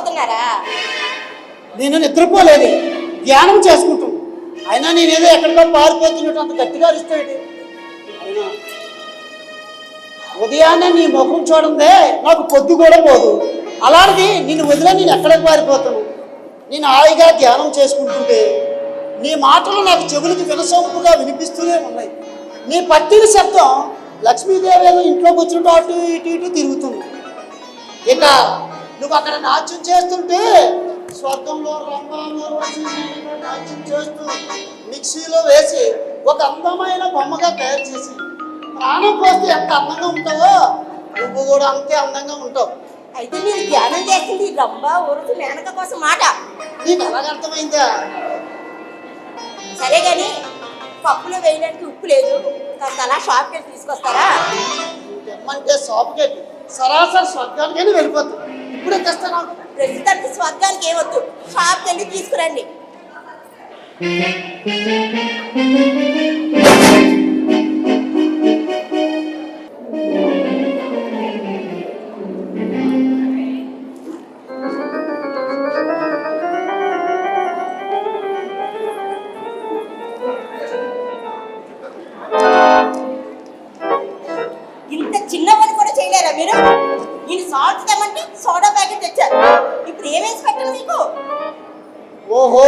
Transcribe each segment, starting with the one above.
నిద్రపోతున్నారా? నేను నిద్రపోలేదు, ధ్యానం చేసుకుంటాను. అయినా నేనేదో ఎక్కడికో పారిపోతున్నట్టు అంత గట్టిగా అరుస్తాడు. అయినా ఉదయాన్నే నీ ముఖం చూడందే నాకు పొద్దు కూడా పోదు. అలాంటిది నిన్ను వదిలే నేను ఎక్కడికి పారిపోతాను? నేను హాయిగా ధ్యానం చేసుకుంటుంటే నీ మాటలు నాకు చెవులకి వినసొంపుగా వినిపిస్తూనే ఉన్నాయి. నీ పట్టిన శబ్దం లక్ష్మీదేవి ఏదో ఇంట్లోకి వచ్చినట్టు అటు ఇటు ఇటు తిరుగుతుంది. ఇక నువ్వు అక్కడ నాట్యం చేస్తుంటే స్వర్గంలో రంగంలో నాట్యం చేస్తూ మిక్సీలో వేసి ఒక అందమైన బొమ్మగా తయారు చేసి ప్రాణం పోస్తే ఎంత అందంగా ఉంటావో నువ్వు కూడా అంతే అందంగా ఉంటావు. అయితే మీరు ధ్యానం చేస్తుంది రంభ ఊరుసు మేనక కోసం మాట. నీకు ఎలాగ అర్థమైందా? సరే గాని పప్పులో వేయడానికి ఉప్పు లేదు, కాస్త అలా షాప్కి వెళ్ళి తీసుకొస్తారా? తెమ్మంటే షాప్కి సరాసరి స్వర్గానికైనా వెళ్ళిపోతాం. ఇప్పుడే తెస్తా. నాకు ప్రస్తుతానికి స్వర్గానికి ఏమొద్దు, షాప్కి వెళ్ళి తీసుకురండి. ఇంత చిన్న పని కూడా చేయలేరా మీరు? నేను సాల్ట్ తెమ్మంటే సోడా ప్యాకెట్ తెచ్చారు. ఇప్పుడు ఏమేసి పెట్టాలి మీకు? ఓహో,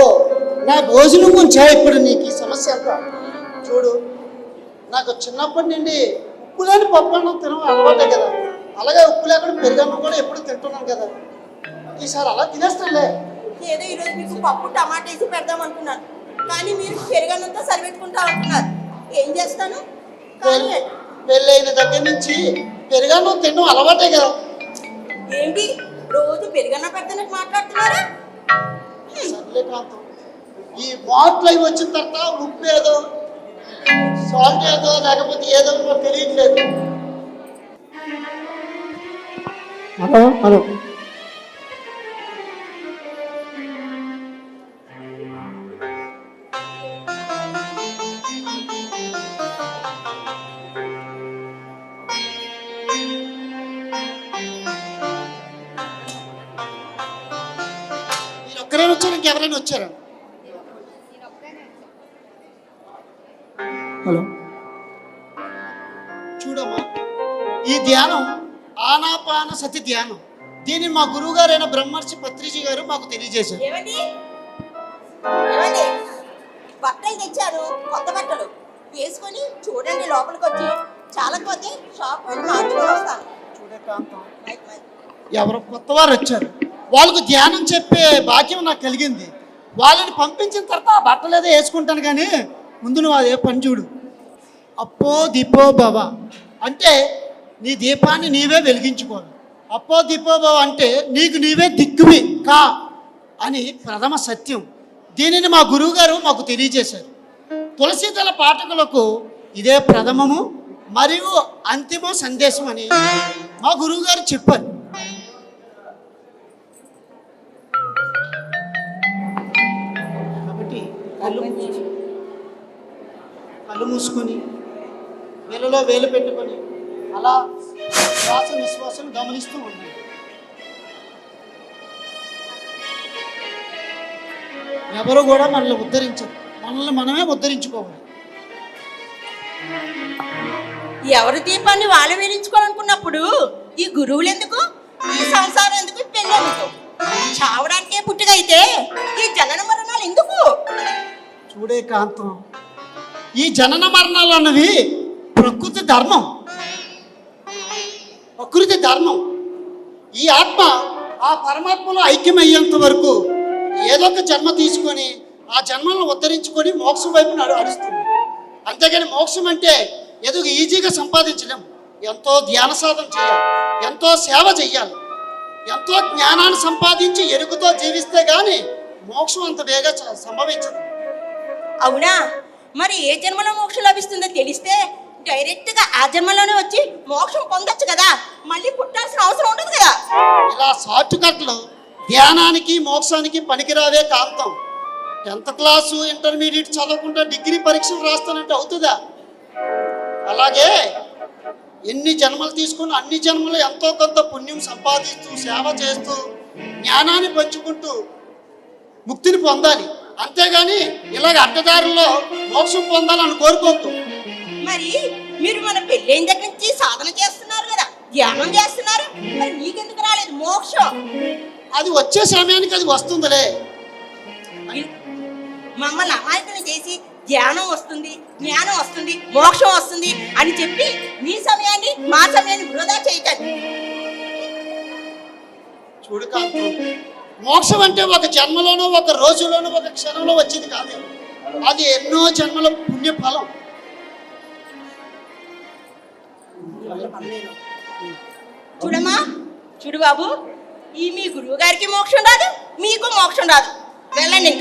నా భోజనం ఉంచా ఇప్పుడు నీకు ఈ సమస్య అంతా. చూడు, నాకు చిన్నప్పటి నుండి ఉప్పు లేని పప్పు అన్నం తినడం అలవాటే కదా. అలాగే ఉప్పు లేకుండా పెరుగన్నం కూడా ఎప్పుడు తింటున్నాను కదా. ఈసారి అలా తినేస్తానులే. ఏదో ఈరోజు మీకు పప్పు టమాటా వేసి పెడదాం అనుకున్నాను, కానీ మీరు పెరుగన్నంతో సరిపెట్టుకుంటా అంటున్నారు. ఏం చేస్తాను? కానీ పెళ్ళైన దగ్గర నుంచి పెరుగన్నం తినడం అలవాటే కదా. ఏంటి రోజు పెరుగన్నం పెడతానని మాట్లాడుతున్నారా? సర్లే కాంతం, ఈ వాటర్ అవి వచ్చిన తర్వాత ఉప్పు ఏదో సాల్ట్ ఏదో లేకపోతే ఏదో నాకు తెలియట్లేదు. హలో హలో, ఒక్కరైనా వచ్చారు, ఇంకెవరైనా వచ్చారా? హలో, చూడమ్మా, ఈ ధ్యానం ఆనాపాన సతి ధ్యానం. దీన్ని మా గురువు గారైన బ్రహ్మర్షి పత్రిజీ గారు మాకు తెలియజేశారు. ఏమండి బట్టలు తెచ్చారు, కొత్త బట్టలు వేసుకొని చూడండి. లోపలికి వచ్చి చాలకపోతే షాప్ వెళ్ళి మార్చుకొని వస్తాను. చూడే కాంతం, ఎవరో కొత్త వారు వచ్చారు, వాళ్ళకు ధ్యానం చెప్పే భాగ్యం నాకు కలిగింది. వాళ్ళని పంపించిన తర్వాత ఆ బట్టలు ఏదో వేసుకుంటాను. కానీ ముందు నువ్వు అదే పని చూడు. అప్పో దీపో భవ అంటే నీ దీపాన్ని నీవే వెలిగించుకోవాలి. అప్పో దీపో భవ అంటే నీకు నీవే దిక్కువి కా అని ప్రథమ సత్యం. దీనిని మా గురువు గారు మాకు తెలియజేశారు. తులసీదళ పాఠకులకు ఇదే ప్రథమము మరియు అంతిమ సందేశం అని మా గురువు గారు చెప్పారు. కాబట్టి కళ్ళు మూసుకొని వేలలో వేలు పెట్టుకొని అలా శ్వాస నిశ్వాసను గమనిస్తూ ఉండండి. ఎవరు కూడా మనల్ని ఉద్ధరించరు, మనల్ని మనమే ఉద్ధరించుకోవాలి. ఎవరి దీపాన్ని వాళ్ళు వెలించుకోవాలనుకున్నప్పుడు ఈ గురువులు ఎందుకు, ఈ సంసారం ఎందుకు, పెళ్ళి ఎందుకు? చావడానికే పుట్టిగా అయితే ఈ జనన మరణాలు ఎందుకు? చూడే కాంతం, ఈ జనన మరణాలు అన్నవి ప్రకృతి ధర్మం. ప్రకృతి ధర్మం. ఈ ఆత్మ ఆ పరమాత్మలో ఐక్యమయ్యేంత వరకు ఏదో ఒక జన్మ తీసుకొని ఆ జన్మలను ఉద్ధరించుకొని మోక్షం వైపు నడుస్తుంది. అంతేగాని మోక్షం అంటే ఏదో ఈజీగా సంపాదించలేం. ఎంతో ధ్యాన సాధన చేయాలి, ఎంతో సేవ చెయ్యాలి, ఎంతో జ్ఞానాన్ని సంపాదించి ఎరుకుతో జీవిస్తే గాని మోక్షం అంత వేగా సంభవించదు. అవునా? మరి ఏ జన్మలో మోక్షం లభిస్తుందో తెలిస్తే డైరెక్ట్గా ఆ జన్మలోనే వచ్చి మోక్షం పొందొచ్చు కదా, మళ్ళీ పుట్టాల్సిన అవసరం ఉండదు కదా. ఇలా షార్ట్ కట్లు ధ్యానానికి మోక్షానికి పనికిరావే కాంతం. 10th క్లాసు ఇంటర్మీడియట్ చదవకుండా డిగ్రీ పరీక్షలు రాస్తానంటే అవుతుందా? అలాగే ఎన్ని జన్మలు తీసుకుని అన్ని జన్మలు ఎంతో కొంత పుణ్యం సంపాదిస్తూ సేవ చేస్తూ జ్ఞానాన్ని పంచుకుంటూ ముక్తిని పొందాలి. అంతేగాని ఇలాగ అడ్డదారుల్లో మోక్షం పొందాలని కోరుకోవద్దు. మరి మీరు మన పెళ్ళైన దగ్గర నుంచి సాధన చేస్తున్నారు కదా, ధ్యానం చేస్తున్నారు, మరి మీకెందుకు రాలేదు మోక్షం? అది వచ్చే సమయానికి అది వస్తుందిలే. మమ్మల్ని అమాయకులు చేసి ధ్యానం వస్తుంది, జ్ఞానం వస్తుంది, మోక్షం వస్తుంది అని చెప్పి మీ సమయాన్ని మా సమయాన్ని వృధా చేయకండి. చూడు కాంతు, మోక్షం అంటే ఒక జన్మలోనో ఒక రోజులోనో ఒక క్షణంలో వచ్చేది కాదు. అది ఎన్నో జన్మల పుణ్య ఫలం. చూడమ్మా, చూడు బాబు, ఈ మీ గురువు గారికి మోక్షం రాదు, మీకు మోక్షం రాదు. వెళ్ళండి.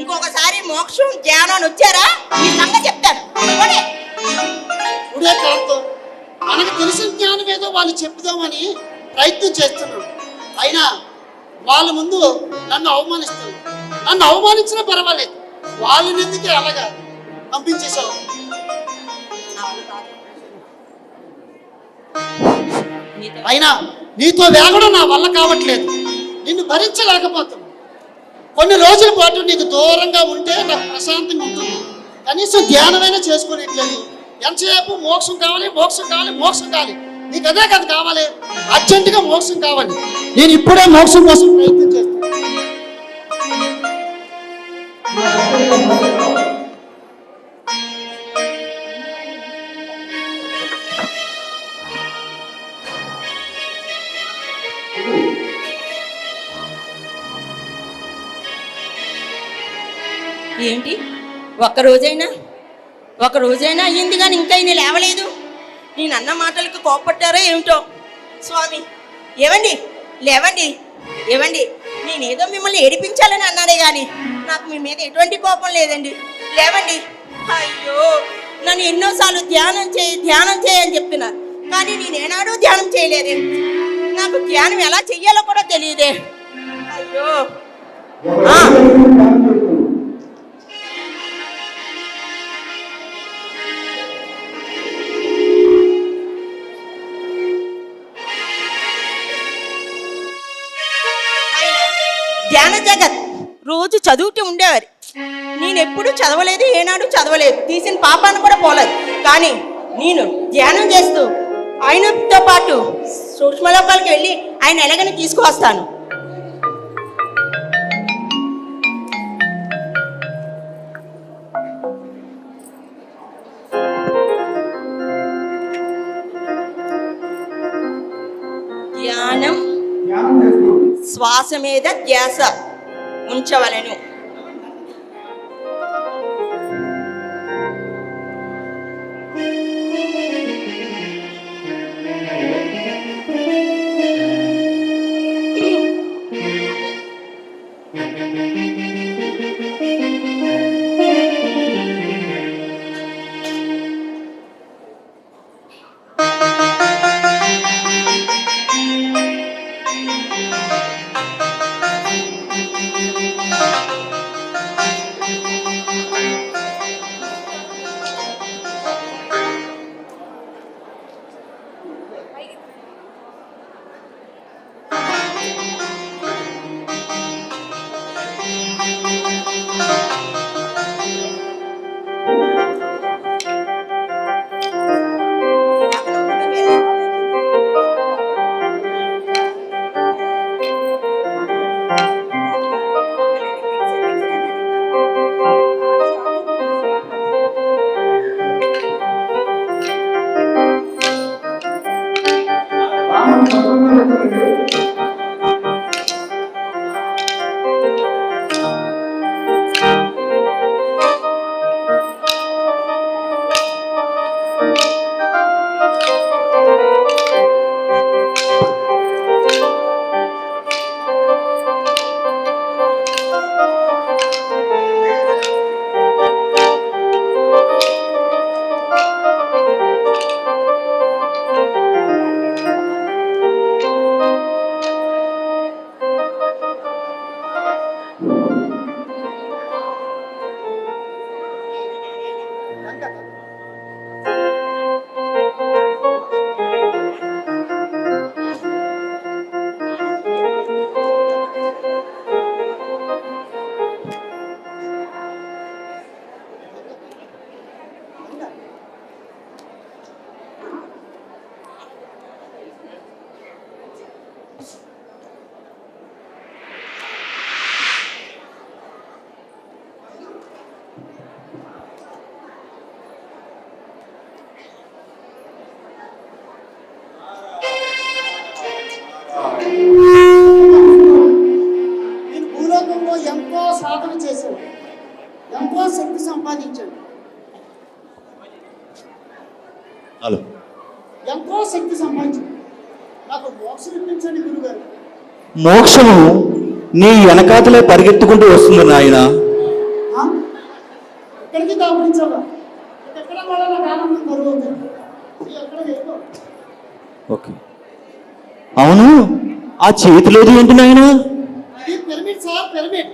ఇంకొకసారి మోక్షం జ్ఞానం వచ్చారా మీ సంగతి చెప్తాను. చూడే కాంతు, మనకు తెలిసిన జ్ఞానం ఏదో వాళ్ళు చెప్పుదామని ప్రయత్నం చేస్తున్నాడు. అయినా వాళ్ళ ముందు నన్ను అవమానిస్తారు. నన్ను అవమానించినా పర్వాలేదు, వాళ్ళని ఎందుకు అలాగా పంపించేశావు? అయినా నీతో వేగడం నా వల్ల కావట్లేదు. నిన్ను భరించలేకపోతున్నాను. కొన్ని రోజుల పాటు నీకు దూరంగా ఉంటే నాకు ప్రశాంతంగా ఉంటుంది. కనీసం ధ్యానమైనా చేసుకోలేట్లేదు. ఎంతసేపు మోక్షం కావాలి, మోక్షం కావాలి, మోక్షం కావాలి. నీకు అదే కదా కావాలి, అర్జెంటుగా మోక్షం కావాలి. నేను ఇప్పుడే మోక్షం కోసం ప్రయత్నం చేస్తాను. ఏంటి, ఒక రోజైనా అయ్యింది కానీ ఇంకా ఈయన లేవలేదు. నేను అన్న మాటలకు కోపట్టారో ఏమిటో. స్వామి, ఏవండి, లేవండి. ఏవండి, నేనేదో మిమ్మల్ని ఏడిపించాలని అన్నానే కానీ నాకు మీ మీద ఎటువంటి కోపం లేదండి. లేవండి. అయ్యో, నన్ను ఎన్నోసార్లు ధ్యానం చేయని చెప్తున్నారు, కానీ నేనేనాడూ ధ్యానం చేయలేదే. నాకు ధ్యానం ఎలా చెయ్యాలో కూడా తెలియదే. అయ్యో. ధ్యాన జగత్ రోజు చదువుతూ ఉండేవారు. నేను ఎప్పుడు చదవలేదు, ఏనాడు చదవలేదు, తీసిన పాపాన్ని కూడా పోలేదు. కానీ నేను ధ్యానం చేస్తూ ఆయనతో పాటు సూక్ష్మలోకాలకు వెళ్ళి ఆయన ఎలాగని తీసుకువస్తాను. ధ్యానం శ్వాస మీద ధ్యాస ఉంచవలెను. నేను భూలోకంలో ఎంతో సాధన చేశాను, ఎంతో శక్తి సంపాదించాను, హలో ఎంతో శక్తి సంపాదించాను. నాకు మోక్షం ఇప్పించండి గురుగారు. మోక్షము నీ వెనకాతలే పరిగెత్తుకుంటూ వస్తుంది నాయన. ఆ? ఎక్కడికి దాపించాలా? ఎక్కడ వల్ల నాకు ఆనందం కలుగుతుంది. ఎక్కడ వెళ్ళో ఓకే, అవును, ఆ చేతిలోది ఏంటి నాయన? ఇది పిరమిడ్ సార్, పిరమిడ్.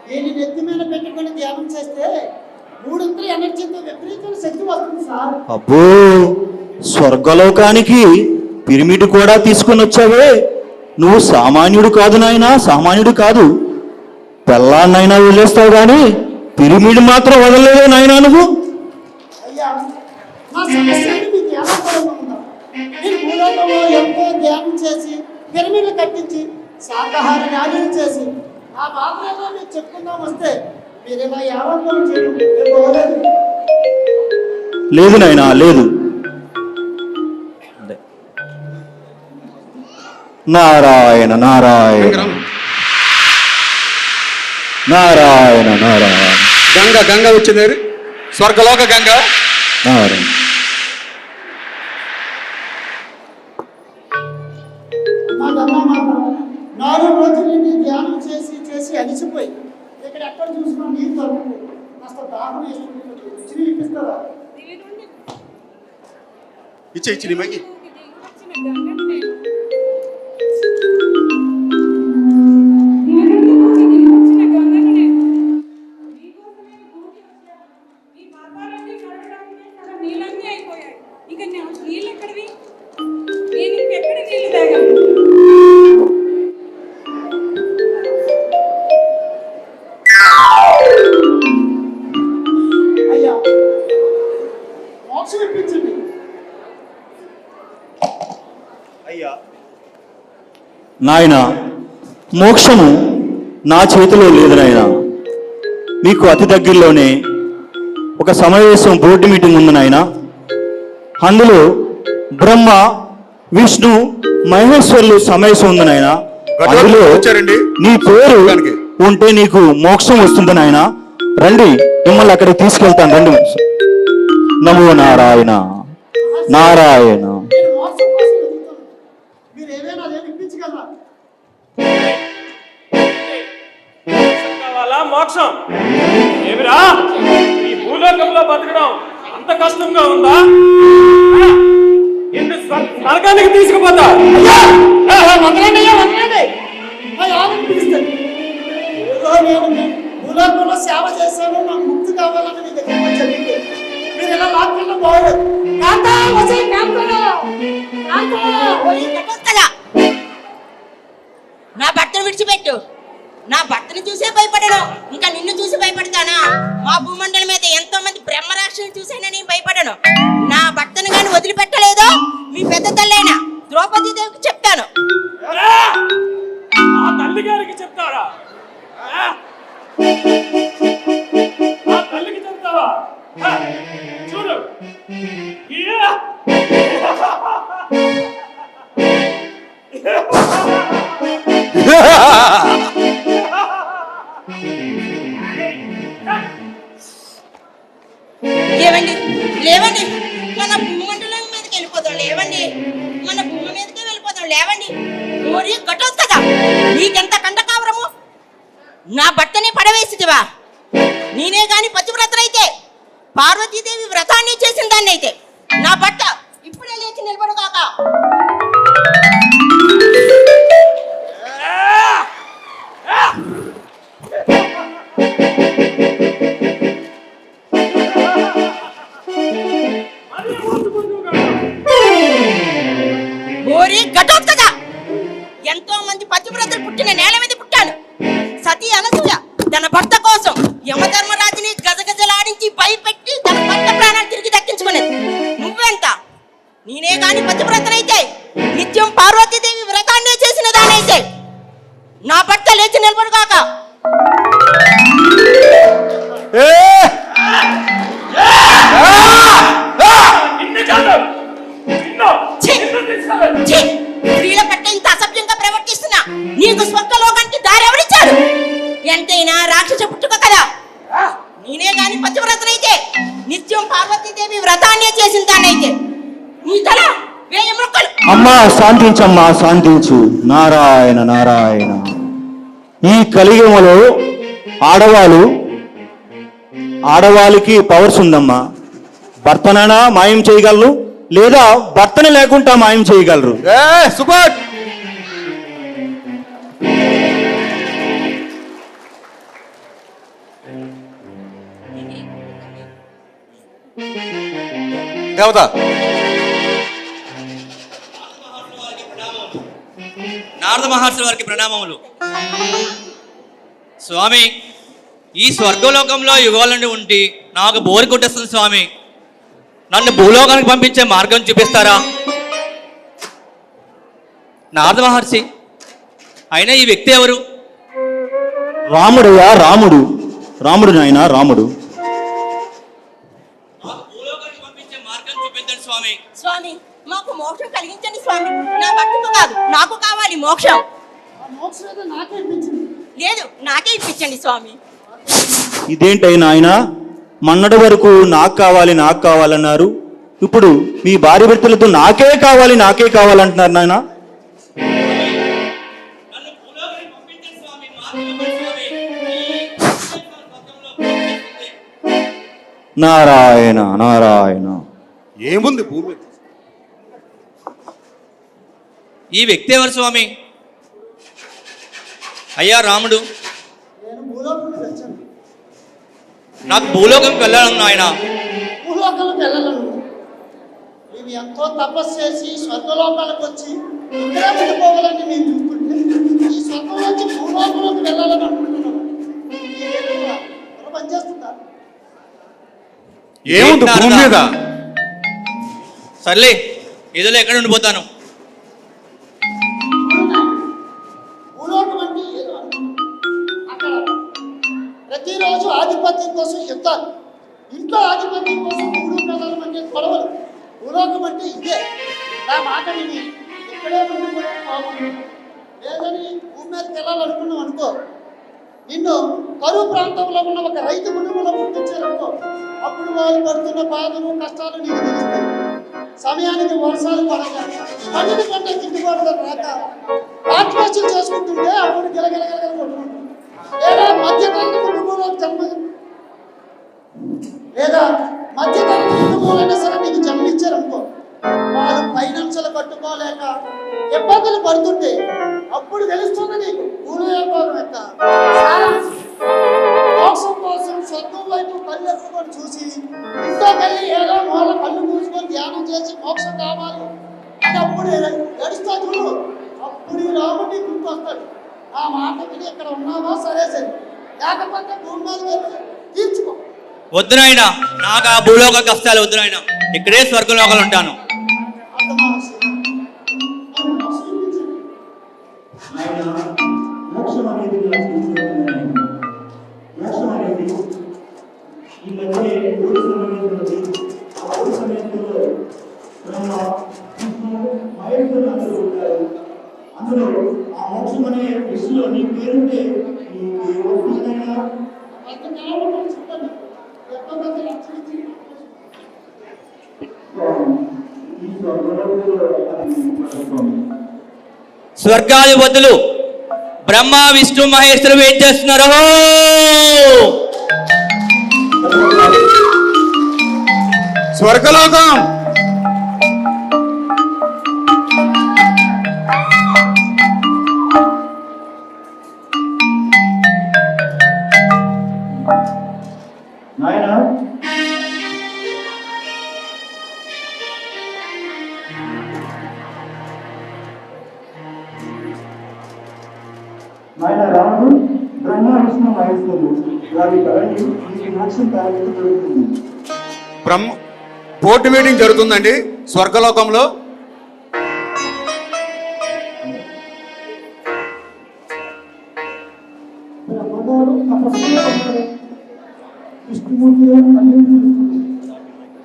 దీన్ని నెత్తి మీద పెట్టుకొని ధ్యానం చేస్తే మూడంతల ఎనర్జీతో విపరీతమైన శక్తి వస్తుంది సార్. అబ్బో, స్వర్గలోకానికి పిరమిడ్ కూడా తీసుకొని వచ్చావే. నువ్వు సామాన్యుడు కాదు నాయనా, సామాన్యుడు కాదు. పెళ్ళాన్నైనా వదిలేస్తావు కానీ పిరమిడ్ మాత్రం వదలలేదే నాయనా నువ్వు. అయ్యా, నా సమస్యని మీ ధ్యానం ఉందా? నేను భూలోకంలో ఎంతో ధ్యానం చేసి పిరమిడ్లు కట్టించి శాకాహార న్యాయం చేసి ఆ బాధలో మీరు చెప్పుకుందాం వస్తే మీరు ఇలా యావత్వం చేయడం లేదు నాయనా, లేదు. నారాయణ నారాయణ నారాయణ నారాయణ. గంగ గంగ వచ్చింది, స్వర్గలోక గంగ. నారాయణ. మా గంగా మాత 4 రోజులు నేను ధ్యానం చేసి చేసి అలిసిపోయి ఇక్కడ ఎక్కడ చూసినా నీరు దొరకలేదు. కాస్త దాహం వేసుకుంటుంది, రుచిని ఇప్పిస్తారా? ఇచ్చి నిమ్మకి అయ్యా, మోక్షం ఇప్పించండి. నాయన, మోక్షము నా చేతిలో లేదు నాయన. మీకు అతి దగ్గరలోనే ఒక సమావేశం, బోర్డు మీటింగ్ ఉంది నాయన. అందులో బ్రహ్మ, విష్ణు, మహేశ్వరులు సమావేశం ఉంది నాయన. అందులో వచ్చారండి. నీ పేరు ఉంటే నీకు మోక్షం వస్తుంది నాయన. రండి, మిమ్మల్ని అక్కడికి తీసుకెళ్తాను, రండి. నమో నారాయణ నారాయణ. నేను మోక్షం కోసం వెతుకుతాను. మీరు ఏదైనా అదేమి ఇప్పించగలరా? కావాలా మోక్షం? ఏమిరా ఈ భూలోకంలో బతకడం అంత కష్టంగా ఉందా? నిన్ను నరకానికి తీసుకుపోతా. వదలండి అయ్యా, వదలండి. మా యాదవ్ పిలుస్తాను. ఏదో నేను భూలోకంలో సేవ చేశాను, నాకు ముక్తి కావాలని మీ దగ్గరికి వచ్చాను. మీరు ఇలా లాక్కుండా బాగోదు. కాంతా, వచ్చే కాంతా, కాంతా. కట్టొస్తదా? నా భర్తను విడిచిపెట్టు. నా భర్తను చూసే భయపడను, ఇంకా నిన్ను చూసి భయపడతానా? మా భూమండలం మీద ఎంతో మంది బ్రహ్మరాక్షసులు చూసైనా నేను భయపడను. నా భర్తను కానీ వదిలిపెట్టలేదో మీ పెద్ద తల్లైన ద్రౌపది దేవికి చెప్తాను. ఆ తల్లి గారికి చెప్తారా? ఆ తల్లికి చెప్తావా? చూడు, లేవండి, లేవండి, మన భూమండలం మీదకి వెళ్ళిపోతాం. లేవండి, మన భూమి మీదకే వెళ్ళిపోతాం. లేవండి. ఓరి కట్టొస్తదా? నీకెంత కండకావరము? నా భర్తనే పడవేసిదివా? నేనే గాని పతివ్రతనైతే పార్వతీదేవి వ్రతాన్ని చేసిన దాన్ని అయితే నా భర్త ఇప్పుడే లేచి నిలబడు కాక. ఓరి ఘటోత్కచ! ఎంతో మంది పతివ్రతలు పుట్టిన నేల మీద పుట్టాను. సతీ అనసూయ తన భర్త కోసం యమధర్మరాజుని గజగజలాడించి భయపెట్టి తన భర్త ప్రాణాలు తిరిగి దక్కించుకునేది. నువ్వెంత? నేనే గాని పతివ్రతనైతే నిత్యం పార్వతీదేవి వ్రతాన్నే చేసిన లేచి నిలబడు కాక. నిన్ను కాదు, నిన్ను, ఛీ! నిన్ను తీసుకెళ్ళండి. ఛీ! స్త్రీల పట్ల ఇంత అసభ్యంగా ప్రవర్తిస్తున్నా నీకు స్వర్గలోకానికి దారి ఎవరిచ్చాడు? ఎంతైనా రాక్షస పుట్టుక కదా. నేనే గాని పతివ్రతనైతే నిత్యం పార్వతీదేవి వ్రతాన్నే చేసిన దానైతే నీ తల వేయి మొక్కలు. అమ్మా శాంతించమ్మా, శాంతించు. నారాయణ నారాయణ. ఈ కలియుగంలో ఆడవాళ్ళకి పవర్స్ ఉందమ్మా. భర్తనైనా మాయం చేయగలరు, లేదా భర్తని లేకుండా మాయం చేయగలరు. సూపర్. దేవత నారద మహర్షి వారికి ప్రణామములు. స్వామి, ఈ స్వర్గలోకంలో యుగాల నుండి ఉండి నాకు బోరు కొట్టేస్తుంది స్వామి. నన్ను భూలోకానికి పంపించే మార్గం చూపిస్తారా? నారద మహర్షి, అయినా ఈ వ్యక్తి ఎవరు? రాముడయ్యా, రాముడు నాయన, రాముడు. నాకు భూలోకానికి పంపించే మార్గం చూపించండి స్వామి. స్వామి, మాకు మోక్షం కలిగించండి స్వామి. నా భక్తుకు కాదు, నాకు కావాలి మోక్షం. ఆ మోక్షం ఏదో నాకే ఇప్పించింది. లేదు, నాకే ఇప్పించండి స్వామి. ఇదేంటైనా ఆయన మొన్నటి వరకు నాకు కావాలన్నారు, ఇప్పుడు మీ భార్య భర్తలతో నాకే కావాలంటున్నారు నాయన. నన్ను భూలోకానికి పంపించండి స్వామి, మార్గం చూపించండి స్వామి. నారాయణ నారాయణ. ఏముంది భూమి మీద? ఈ వ్యక్తి ఎవరు స్వామి? అయ్యా రాముడు, నేను భూలోకం నుండి వచ్చాను. నాకు భూలోకంకి వెళ్ళాలన్నా ఆయన. భూలోకాలకు వెళ్ళలను. మేము ఎంతో తపస్సు చేసి స్వర్గలోకాలకు వచ్చి ఇక్కడే ఉండిపోవాలని మేము చూస్తుంటే ఈ స్వర్గంలోంచి భూలోకంలోకి వెళ్ళాలని అనుకుంటున్నాను. పనిచేస్తుందా? ఏముంది భూమి మీద? సర్లే, ఏదో ఎక్కడ ఉండిపోతాను. భూలోకం అంటే ఏదో అక్కడ ప్రతిరోజు ఆధిపత్యం కోసం యుద్ధాలు, ఇంట్లో ఆధిపత్యం కోసం మూడు పిల్లల మధ్య గొడవలు. భూలోకం అంటే ఇదే. నా మాట విని ఇక్కడే ఉండిపోవడం బాగుంది. లేదని భూమి మీదకి వెళ్ళాలనుకున్నాం అనుకో, నిన్ను కరువు ప్రాంతంలో ఉన్న ఒక రైతు కుటుంబంలో పుట్టించారనుకో, అప్పుడు వాళ్ళు పడుతున్న బాధలు కష్టాలు నీకు తెలుస్తాయి. సమయానికి వర్షాలు పడక పండిన పంట గిట్టుబాటు రాక ఆత్మహత్యలు చేసుకుంటుంటే అప్పుడు గిలగిలగిలగల కొట్టుకుంటుంది. లేదా మధ్యతరగతి కుటుంబంలో లేదా మధ్యతరగతి కుటుంబంలో సరే నీకు జన్మించారనుకో, వాళ్ళు ఫైనాన్షియల్ కట్టుకోలేక ఇబ్బందులు పడుతుంటే అప్పుడు తెలుస్తుంది నీకు భూలోకం యొక్క మోక్షం కోసం స్వర్గం వైపు కళ్ళు ఎత్తుకొని చూసి ఇంట్లోకెళ్ళి ఏదో మూల కళ్ళు మూసుకొని ధ్యానం చేసి మోక్షం కావాలి అని అప్పుడు నడుస్తా చూడు. అప్పుడు ఈ రాముడిని గుర్తొస్తాడు. ఆ మాట విని ఇక్కడ ఉన్నావా సరే, లేకపోతే భూమి మీద వెళ్ళి తీర్చుకో. వద్దు నాయన, నాకు ఆ భూలోక కష్టాలు వద్దు నాయన. ఇక్కడే స్వర్గలోకాలు ఉంటాను. అందులో ఆ మోక్షం అనే విషయంలో నీ పేరుంటే స్వర్గాధిపతులు బ్రహ్మ విష్ణు మహేశ్వరులు ఏం చేస్తున్నారు? స్వర్గలోకం. నాయన రాముడు బ్రహ్మ విష్ణు మహేశ్వరులు వారి కళని మీకు మోక్షం కావాలని జరుగుతుంది. బోర్డు మీటింగ్ జరుగుతుందండి స్వర్గలోకంలో. అమ్మవారు తపస్సులో ఉన్నారు. విష్ణుమూర్తి గారు అన్ని చూస్తుంది.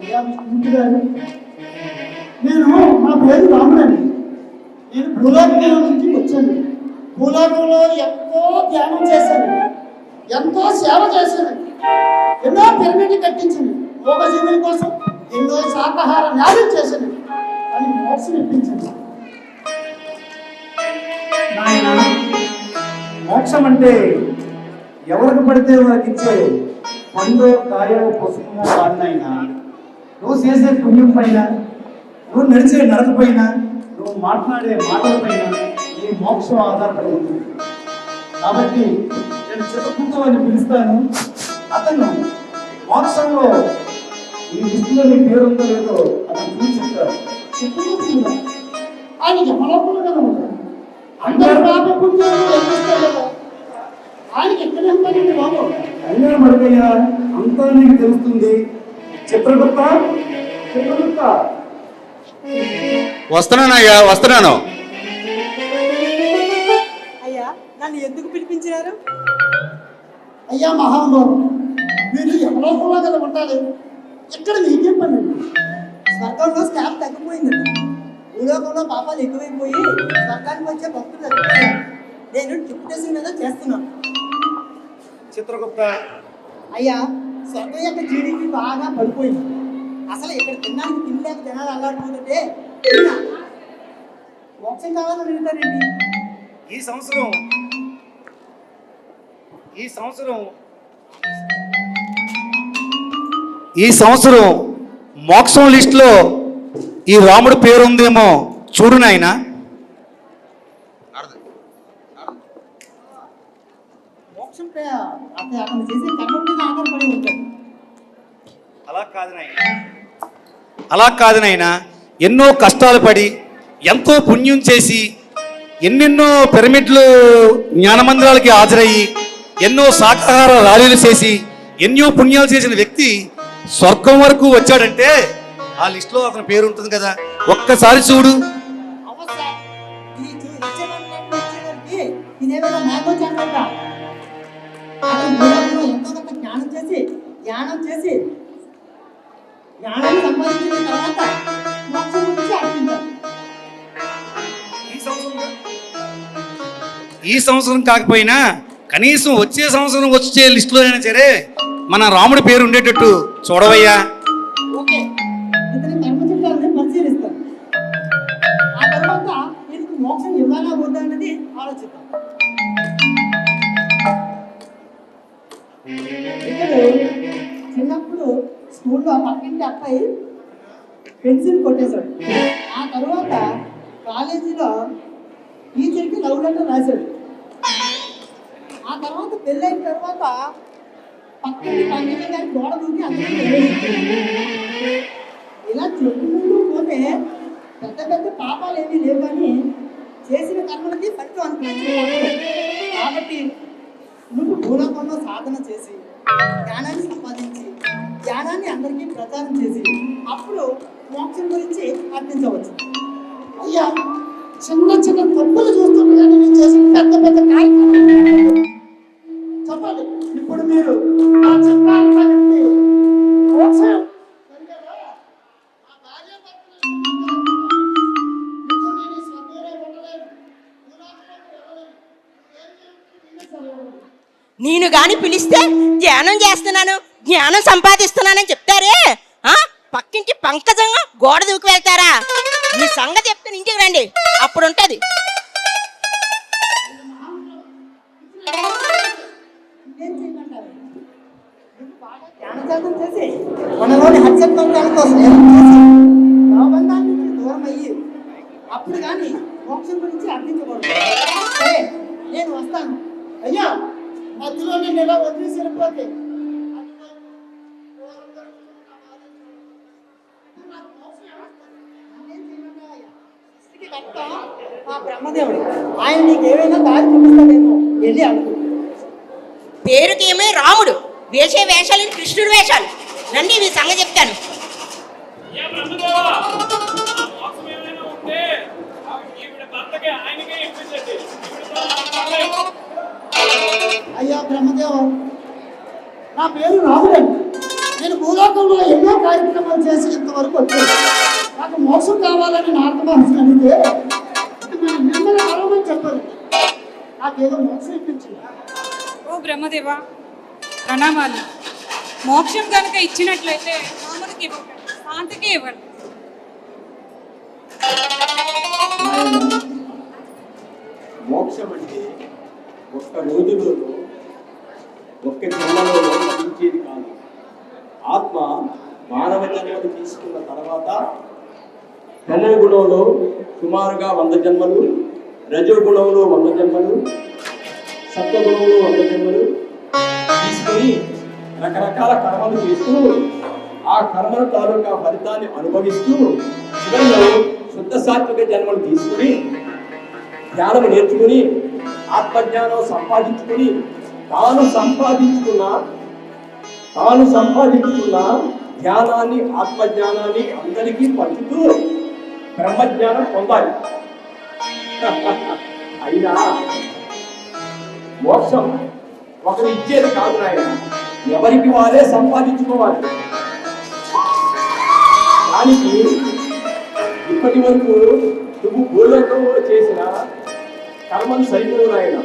అయ్యా విష్ణుమూర్తి గారు, నేను నా పేరు రాముడండి. నేను భూలోకం నుంచి వచ్చాను. భూలోకంలో ఎంతో ధ్యానం చేశాను, ఎంతో సేవ చేశాను, ఎన్నో పిరమిడ్లు కట్టించాను, మూగజీవుల కోసం ఎన్నో శాకాహార న్యాయం చేశాను, అని మోక్షం ఇప్పించాను. నాయన, మోక్షం అంటే ఎవరికి పడితే వారికి ఇచ్చే పండు కాయో పసుపు కాదు నాయన. నువ్వు చేసే పుణ్యం పైన, నువ్వు నడిచే నడక పైన, నువ్వు మాట్లాడే మాటల పైన ఈ మోక్షం ఆధారపడి ఉంటుంది. కాబట్టి నేను చిత్తపుత్రం అని పిలుస్తాను. అతను మోక్షంలో ఈ లిస్టులో నీ పేరు ఉందో లేదో అతను చూసి చెప్తాడు. చిత్తమూర్తిగా ఆయన యమలోకంలో కదా ఉంటాడు. అందరు పాప పుణ్యాలు లెక్కిస్తారు కదా, ఆయనకి ఎక్కడ ఉంటాడండి బాబు? అయినా మరికయ్యా, అంతా నీకు తెలుస్తుంది. చిత్రగుప్త, చిత్రగుప్త, వస్తున్నానయ్యా, వస్తున్నాను. అయ్యా నన్ను ఎందుకు పిలిపించినారు? అయ్యా మహానుభావు, మీరు యమలోకంలో కదా ఉంటారు, ఇక్కడ మీకేం పని అండి? స్వర్గంలో స్టాఫ్ తగ్గిపోయిందండి. భూలోకంలో పాపాలు ఎక్కువైపోయి స్వర్గానికి వచ్చే భక్తులు తగ్గిపోయారు. నేను డిప్యుటేషన్ మీద చేస్తున్నాను. చిత్రగుప్త, అయ్యా, స్వర్గం యొక్క జీడిపి బాగా పడిపోయింది. అసలు ఇక్కడ తినడానికి తినలేక జనాలు అల్లాడిపోతుంటే మోక్షం కావాలని అడుగుతారండి. ఈ సంవత్సరం మోక్షం లిస్టులో ఈ రాముడి పేరు ఉందేమో చూడు నాయన. మోక్షం అతను చేసే కర్మ మీద ఆధారపడి ఉంటుంది. అలా కాదు నాయన. ఎన్నో కష్టాలు పడి, ఎంతో పుణ్యం చేసి, ఎన్నెన్నో పిరమిడ్లు జ్ఞానమందిరాలకి హాజరయ్యి, ఎన్నో శాకాహార ర్యాలీలు చేసి, ఎన్నో పుణ్యాలు చేసిన వ్యక్తి స్వర్గం వరకు వచ్చాడంటే ఆ లిస్టులో అతని పేరు ఉంటుంది కదా. ఒక్కసారి చూడు. అవసరం ఈ ఇచ్చేవారికి తినేవేళ మేకో చేస్తాడ. ఎంతో కొంత జ్ఞానం చేసి జ్ఞానాన్ని సంపాదించిన తర్వాత మోక్షం గురించి అడుగుతారు. ఈ సంవత్సరం కాకపోయినా కనీసం వచ్చే సంవత్సరం వచ్చే లిస్టులో అయినా సరే మన రాముడి పేరు ఉండేటట్టు చూడవయ్యా. ఓకే, ఇతని కర్మచిత్రాన్ని పరిశీలిస్తాను. ఆ తర్వాత వీరికి మోక్షం ఇవ్వాలా వద్దా అన్నది ఆలోచిద్దాం. ఇతడు చిన్నప్పుడు స్కూల్లో పక్కింటి అబ్బాయి పెన్సిల్ కొట్టేశాడు. ఆ తర్వాత కాలేజీలో టీచర్కి లవ్ లెటర్ రాశాడు. ఆ తర్వాత పెళ్ళైన తర్వాత పక్కకి పండిత గారి గోడ దూకి అందరూ ఇలా చెప్పుకుంటూ పోతే పెద్ద పెద్ద పాపాలు ఏమీ లేవు, కానీ చేసిన కర్మలకి ఫలితం అనుకున్నాను. కాబట్టి నువ్వు భూలోకంలో సాధన చేసి జ్ఞానాన్ని సంపాదించి జ్ఞానాన్ని అందరికీ ప్రచారం చేసి అప్పుడు మోక్షం గురించి అర్థించవచ్చు. అయ్యా, చిన్న చిన్న తప్పులు చూస్తున్నా కానీ నేను చేసిన పెద్ద పెద్ద కార్యక్రమాలు చెప్పాలి. ఇప్పుడు మీరు నా చిత్రాన్ని పగిలితే మోక్షం సరిగదా? ఆ భార్యాభర్తలు ఇప్పుడు నేను ఈ స్వర్గంలో ఉండలేను, భూలోకంలోకి వెళ్ళలేను. ఏం చేయాలి? నేను గాని పిలిస్తే ధ్యానం చేస్తున్నాను, జ్ఞానం సంపాదిస్తున్నానని చెప్తారే, పక్కింటి పంకజంగా గోడ దూకి వెళ్తారా? మీ సంగతి చెప్తే ఇంటికి రండి, అప్పుడు ఉంటది. ఏం చేయమంటారు? నువ్వు బాగా జ్ఞానసాధన చేసి మనలోని హత్యత్వంతో స్నేహం చేసి భావబంధాల నుంచి దూరం అయ్యి అప్పుడు కానీ మోక్షం గురించి అర్థించకూడదు. సరే, నేను వస్తాను. అయ్యా, మధ్యలో నేను ఇలా వదిలేసి వెళ్ళిపోతే ఆ బ్రహ్మదేవుడు ఆయన నీకు ఏమైనా దారి చూపిస్తాడేమో, వెళ్ళి అడుగు. పేరుకేమే రాముడు, వేసే వేషాలు కృష్ణుడు వేషాలు. రండి మీ సంగతి చెప్తాను. ఏ బ్రహ్మదేవా, ఆ మోక్షం ఏమైనా ఉంటే ఈవిడ భర్తకి ఆయనకే ఇప్పించండి. ఈవిడతో నాకు పర్లేదు. అయ్యా బ్రహ్మదేవ, నా పేరు రాముడండి. నేను భూలోకంలో ఎన్నో కార్యక్రమాలు చేసి ఇంతవరకు వచ్చాను. నాకు మోక్షం కావాలని నారద మహర్షి అడిగితే మిమ్మల్ని కలవమని చెప్పారు. నాకేదో మోక్షం ఇప్పించింది. ఓ బ్రహ్మదేవ, ప్రణామాలు. మోక్షం కనుక ఇచ్చినట్లయితే రాముడికి ఇవ్వకండి, శాంతికి ఇవ్వండి. మోక్షం అంటే ఒక్క రోజులోనూ ఒక్క జన్మలో లభించేది కాదు. ఆత్మ మానవ జన్మను తీసుకున్న తర్వాత తమో గుణంలో సుమారుగా 100 జన్మలు, రజో గుణంలో 100 జన్మలు, సత్వగుణంలో 100 జన్మలు తీసుకొని రకరకాల కర్మలు చేస్తూ ఆ కర్మల తాలూకా ఫలితాన్ని అనుభవిస్తూ చివరిలో శుద్ధ సాత్విక జన్మను తీసుకుని జ్ఞానం నేర్చుకుని ఆత్మజ్ఞానం సంపాదించుకుని తాను సంపాదించుకున్న జ్ఞానాన్ని, ఆత్మజ్ఞానాన్ని అందరికీ పంచుతూ బ్రహ్మజ్ఞానం పొందాలి. అయినా మోక్షం ఒకరు ఇచ్చేది కాదు నాయన, ఎవరికి వారే సంపాదించుకోవాలి. దానికి ఇప్పటి వరకు నువ్వు భూలోకంలో చేసిన కర్మలు సరిపోవు నాయన,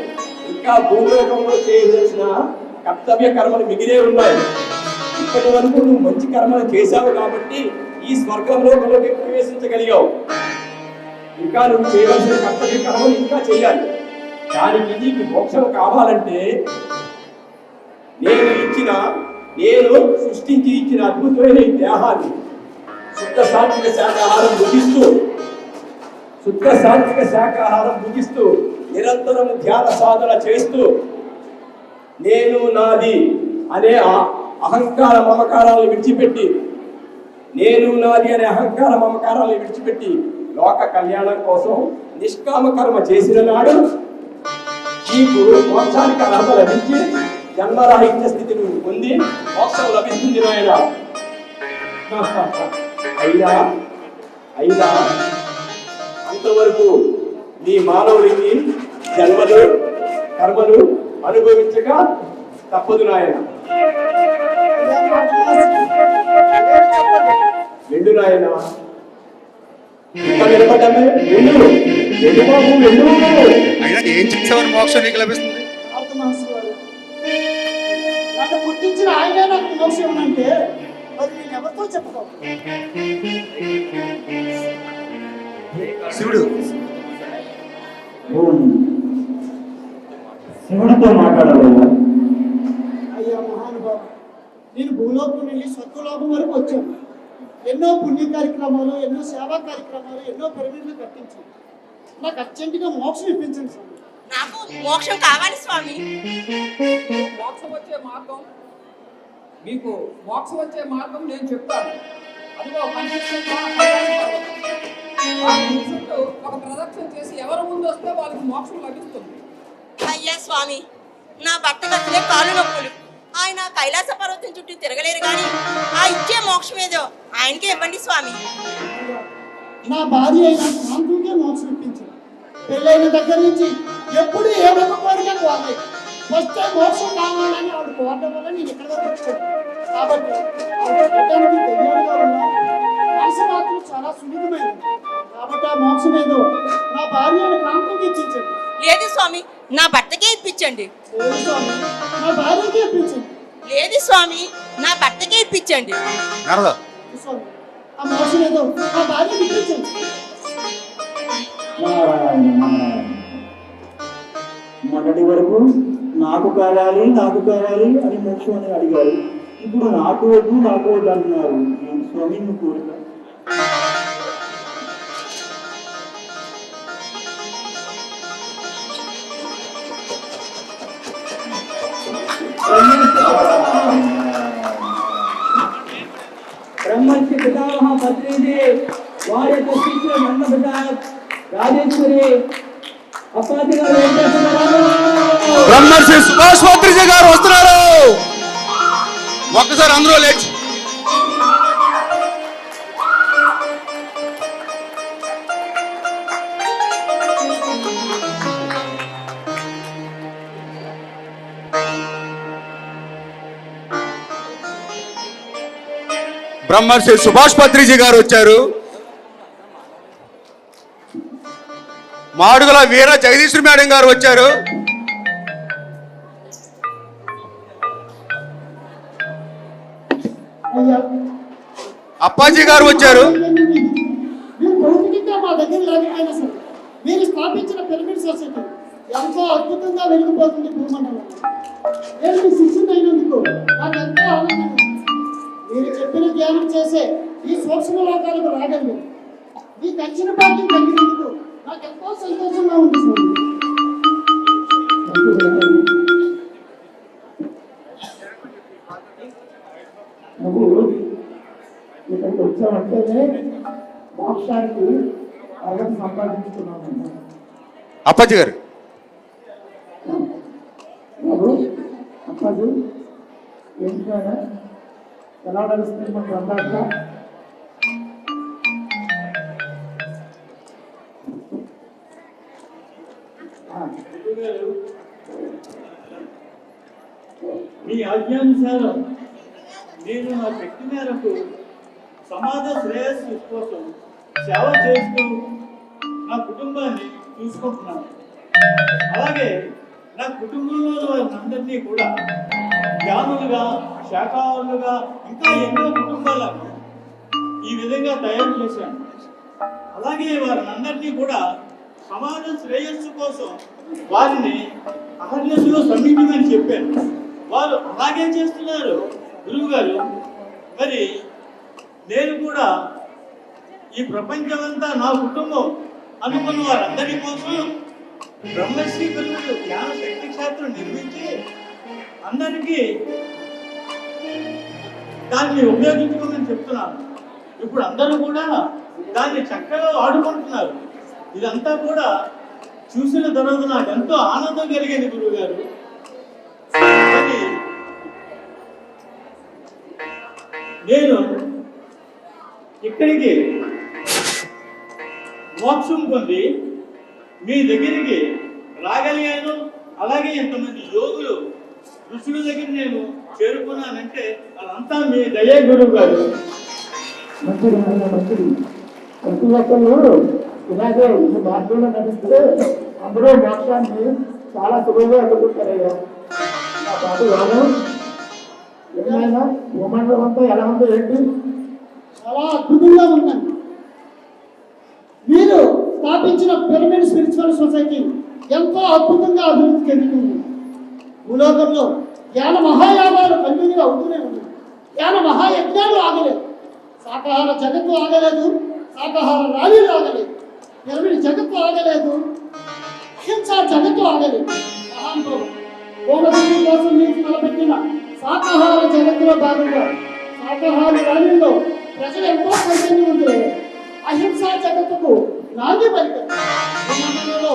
ఇంకా భూలోకంలో చేయవలసిన కర్తవ్య కర్మలు మిగిలే ఉన్నాయి. ఇప్పటి వరకు నువ్వు మంచి కర్మలు చేశావు కాబట్టి ఈ స్వర్గంలోకి ప్రవేశించగలిగావు. ఇంకా నువ్వు చేయవలసిన కర్తవ్య కర్మలు ఇంకా చేయాలి. దానికి నీకు మోక్షం కావాలంటే నేను సృష్టించి ఇచ్చిన అద్భుతమైన ఈ దేహాన్ని శుద్ధ సాత్విక శాకాహారం భుజిస్తూ నిరంతరం ధ్యాన సాధన చేస్తూ నేను నాది అనే అహంకార మమకారాలను విడిచిపెట్టి లోక కళ్యాణం కోసం నిష్కామ కర్మ చేసిన నాడు నీకు మోక్షానికి అర్హత లభించి జన్మరాహిత్య స్థితిని పొంది మోక్షం లభిస్తుంది నాయన. అయినా అంతవరకు నీ మానవుడికి జన్మలు కర్మలు అనుభవించక తప్పదు నాయన. వెళ్ళు నాయన, ఇంకా నిలబడ్డామే, వెళ్ళు బాబు, వెళ్ళు. అయినా ఏం చేసేవారు మోక్షం నీకు లభిస్తుంది? నారద మహర్షి వారు, నన్ను పుట్టించిన ఆయనే నాకు మోక్షం అంటే మరి నేను ఎవరితో చెప్పుకోవాలి? శివుడు శివుడితో మాట్లాడాలి. అయ్యా మహానుభావ, నేను భూలోకం నుండి స్వర్గలోకం వరకు వచ్చాను. ఎన్నో పుణ్య కార్యక్రమాలు, ఎన్నో సేవా కార్యక్రమాలు, ఎన్నో పిరమిడ్లు కట్టించాను. నాకు అర్జెంటుగా మోక్షం ఇప్పించండి స్వామి. నాకు మోక్షం కావాలి స్వామి. మోక్షం వచ్చే మార్గం మీకు మోక్షం వచ్చే మార్గం నేను చెప్తాను. అదిగో ఒక ప్రదక్షిణ చేసి ఎవరు ముందు వస్తే వాళ్ళకి మోక్షం లభిస్తుంది. అయ్యా స్వామి, నా భర్త వచ్చిన కాలు నొప్పులు, ఆయన కైలాస పర్వతం చుట్టూ తిరగలేరు కానీ ఆ ఇచ్చే మోక్షం ఏదో ఆయనకే ఇవ్వండి స్వామి. నా భార్య అయిన కాంతుకే మోక్షం ఇప్పించాను. పెళ్ళైన దగ్గర నుంచి ఎప్పుడు ఏదో ఒక కోరిక కోరలేదు. ఫస్ట్ టైం మోక్షం కావాలని ఆవిడ కోరడం వల్ల నేను ఇక్కడ వరకు వచ్చాను. కాబట్టి ఆవిడకి తెలియదుగా ఉన్నా మనసు మాత్రం చాలా సున్నితమైంది. కాబట్టి ఆ మోక్షం ఏదో నా భార్య అయిన కాంతుకి ఇప్పించండి. లేదు స్వామి, నా భర్తకే ఇప్పించండి. లేదు స్వామి, నా భార్యకే ఇప్పించండి. లేదు స్వామి, నా భర్తకే ఇప్పించండి. స్వామి, ఆ మోక్షం ఏదో నా భార్యకి ఇప్పించండి. మొదటి వరకు నాకు కావాలి అని మోక్షం అని అడిగారు. ఇప్పుడు నాకు వద్దు అంటున్నారు. ఏంటి స్వామి నువ్వు కోరిక? బ్రహ్మర్షి పితామహ పత్రిజీ వారి యొక్క శిష్యులు నన్న బిడ్డ రాజేశ్వరి అప్పాజీ గారు ఏం చేస్తున్నారు? బ్రహ్మర్షి సుభాష్ పత్రిజీ గారు వస్తున్నారు. ఒక్కసారి అందరూ లేచి బ్రహ్మర్షి సుభాష్ పత్రిజీ గారు వచ్చారు. మాడుగుల వీర జగదీశ్వరి మేడం గారు వచ్చారు. అయ్యా అప్పాజీ గారు వచ్చారు. మీరు భౌతికంగా మా దగ్గర లేకపోయినా సరే మీరు స్థాపించిన పిరమిడ్ సొసైటీ ఎంతో అద్భుతంగా వెలిగిపోతుంది భూమండలంలో. నేను మీ శిష్యుని అయినందుకు నాకు ఎంతో ఆనందంగా ఉంది. మీరు చెప్పిన ధ్యానం చేసే ఈ సూక్ష్మ లోకాలకు రాగలిగాను. మీ దక్షిణ భాగ్యం కలిగినందుకు నాకు ఎంతో సంతోషంగా ఉంది స్వామి. నువ్వు ఇక్కడికి వచ్చావంటేనే మోక్షానికి అర్హత సంపాదించుకున్నావు. అప్పాజీ గారు బాబు అప్పాజీ ఏంటైనా ఎలా నడుస్తుంది మన గ్రంథాంతా? మీ ఆజ్ఞానుసారం నేను నా శక్తి మేరకు సమాజ శ్రేయస్సు కోసం సేవ చేస్తూ నా కుటుంబాన్ని చూసుకుంటున్నాను. అలాగే నా కుటుంబంలో వారందరినీ కూడా జ్ఞానులుగా, శాఖాహారులుగా, ఇంకా ఎన్నో కుటుంబాలను ఈ విధంగా తయారు చేశాను. అలాగే వారినందరినీ కూడా సమాజ శ్రేయస్సు కోసం వారిని అహర్నిశలో సమీపమని చెప్పాను. వారు అలాగే చేస్తున్నారు గురువు గారు. మరి నేను కూడా ఈ ప్రపంచమంతా నా కుటుంబం అనుకున్న వారందరి కోసం బ్రహ్మశ్రీ పిల్లలు జ్ఞాన శక్తి క్షేత్రం నిర్మించి అందరికీ దాన్ని ఉపయోగించుకోమని చెప్తున్నాను. ఇప్పుడు అందరూ కూడా దాన్ని చక్కగా ఆడుకుంటున్నారు. ఇదంతా కూడా చూసిన తర్వాత నాకు ఎంతో ఆనందం కలిగింది గురువు గారు. నేను ఇక్కడికి మోక్షం పొంది మీ దగ్గరికి రాగలిగాను. అలాగే ఎంతమంది యోగులు ఋషుల దగ్గర నేను చేరుకున్నానంటే అదంతా మీ దయే గురువు గారు. మంచిది మంచిది. ప్రతి ఒక్కరు ఇలాగే ఈ మార్గంలో నడిస్తే అందరూ మోక్షాన్ని చాలా సులువుగా ఎదుర్కొంటారయ్యా. నా బాబు వాదం ఏమైనా భూమండలం అంతా ఎలా ఉందో ఏంటి? చాలా అద్భుతంగా ఉందండి. మీరు స్థాపించిన పిరమిడ్ స్పిరిచువల్ సొసైటీ ఎంతో అద్భుతంగా అభివృద్ధి చెందుతుంది. భూలోకంలో జ్ఞాన మహాయాగాలు కంటిన్యూ అవుతూనే ఉన్నాయి. జ్ఞాన మహాయజ్ఞాలు ఆగలేదు. శాకాహార జగత్తు ఆగలేదు. శాకాహార ర్యాలీలు ఆగలేదు. పిరమిడ్ జగత్తు ఆగలేదు. అహింసా జగత్తు ఆగలేదు. మహానుభావులు గోమతి కోసం మీరు తలపెట్టిన శాకాహార జగత్తులో భాగంగా శాకాహార ర్యాలీలో ప్రజలు ఎంతో చైతన్యవంతులయ్యారు. అహింసా జగత్తుకు నాంది పలికారు. భూమండలంలో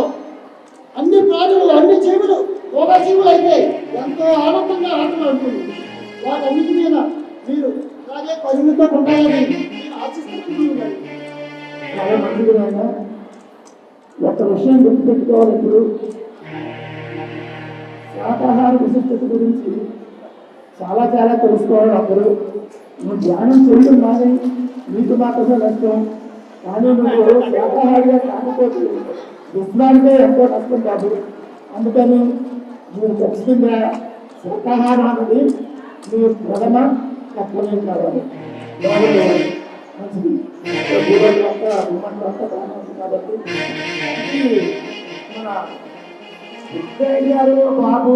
అన్ని ప్రాణులు, అన్ని జీవులు జీవులు అయితే ఎంతో ఆనందంగా ఆటలాడుతుంది. వాటన్నిటి మీద మీరు అలాగే పరిమితో ఉండాలని నేను ఆశిస్తున్నాను. చాలా మంచిది అయినా ఒక విషయం గుర్తుపెట్టుకోవాలి. ఇప్పుడు శాకాహార విశిష్టత గురించి చాలా తెలుసుకోవాలి అందరూ. నువ్వు ధ్యానం చేయడం కానీ నీకు మాత్రమే నష్టం. కానీ నువ్వు శాకాహారిగా కాకపోతే విజ్ఞానికే ఎంతో నష్టం కాదు. అందుకని నువ్వు ఖచ్చితంగా శాకాహారం అనేది నీ ప్రథమ తత్వమే కావాలి. మంచిది. అంతా భూమండలం అంతా బాగానే ఉంది కాబట్టి మన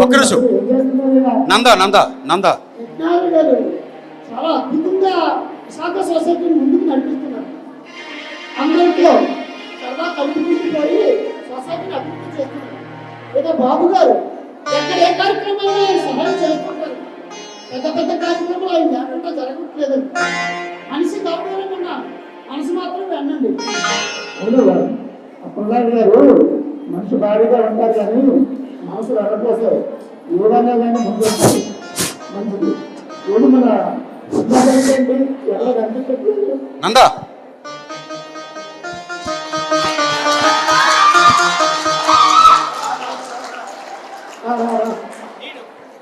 ఒక్క నిమిషం. నంద యజ్ఞాలు గారు చాలా అద్భుతంగా విశాఖ సొసైటీని ముందుకు నడిపిస్తున్నారు. అందరితో సరదా కలుపుకుంటుపోయి సొసైటీని అభివృద్ధి చేస్తున్నారు. లేదా బాబు గారు ఎక్కడ ఏ కార్యక్రమాలు ఆయన సహాయం చేస్తుంటారు. పెద్ద కార్యక్రమాలు ఆయన లేకుండా జరగట్లేదండి. మనిషి గౌరవంగా మనసు మాత్రం వెన్నండి. అప్పటిదాకా గారు మనిషి భారీగా ఉంటారు కానీ మనసు వెళ్ళపోతారు. ఏదైనా కానీ ముందు మంచిది. ఏడు మన ఏంటి ఎవరో కనిపించట్లేదు. నందా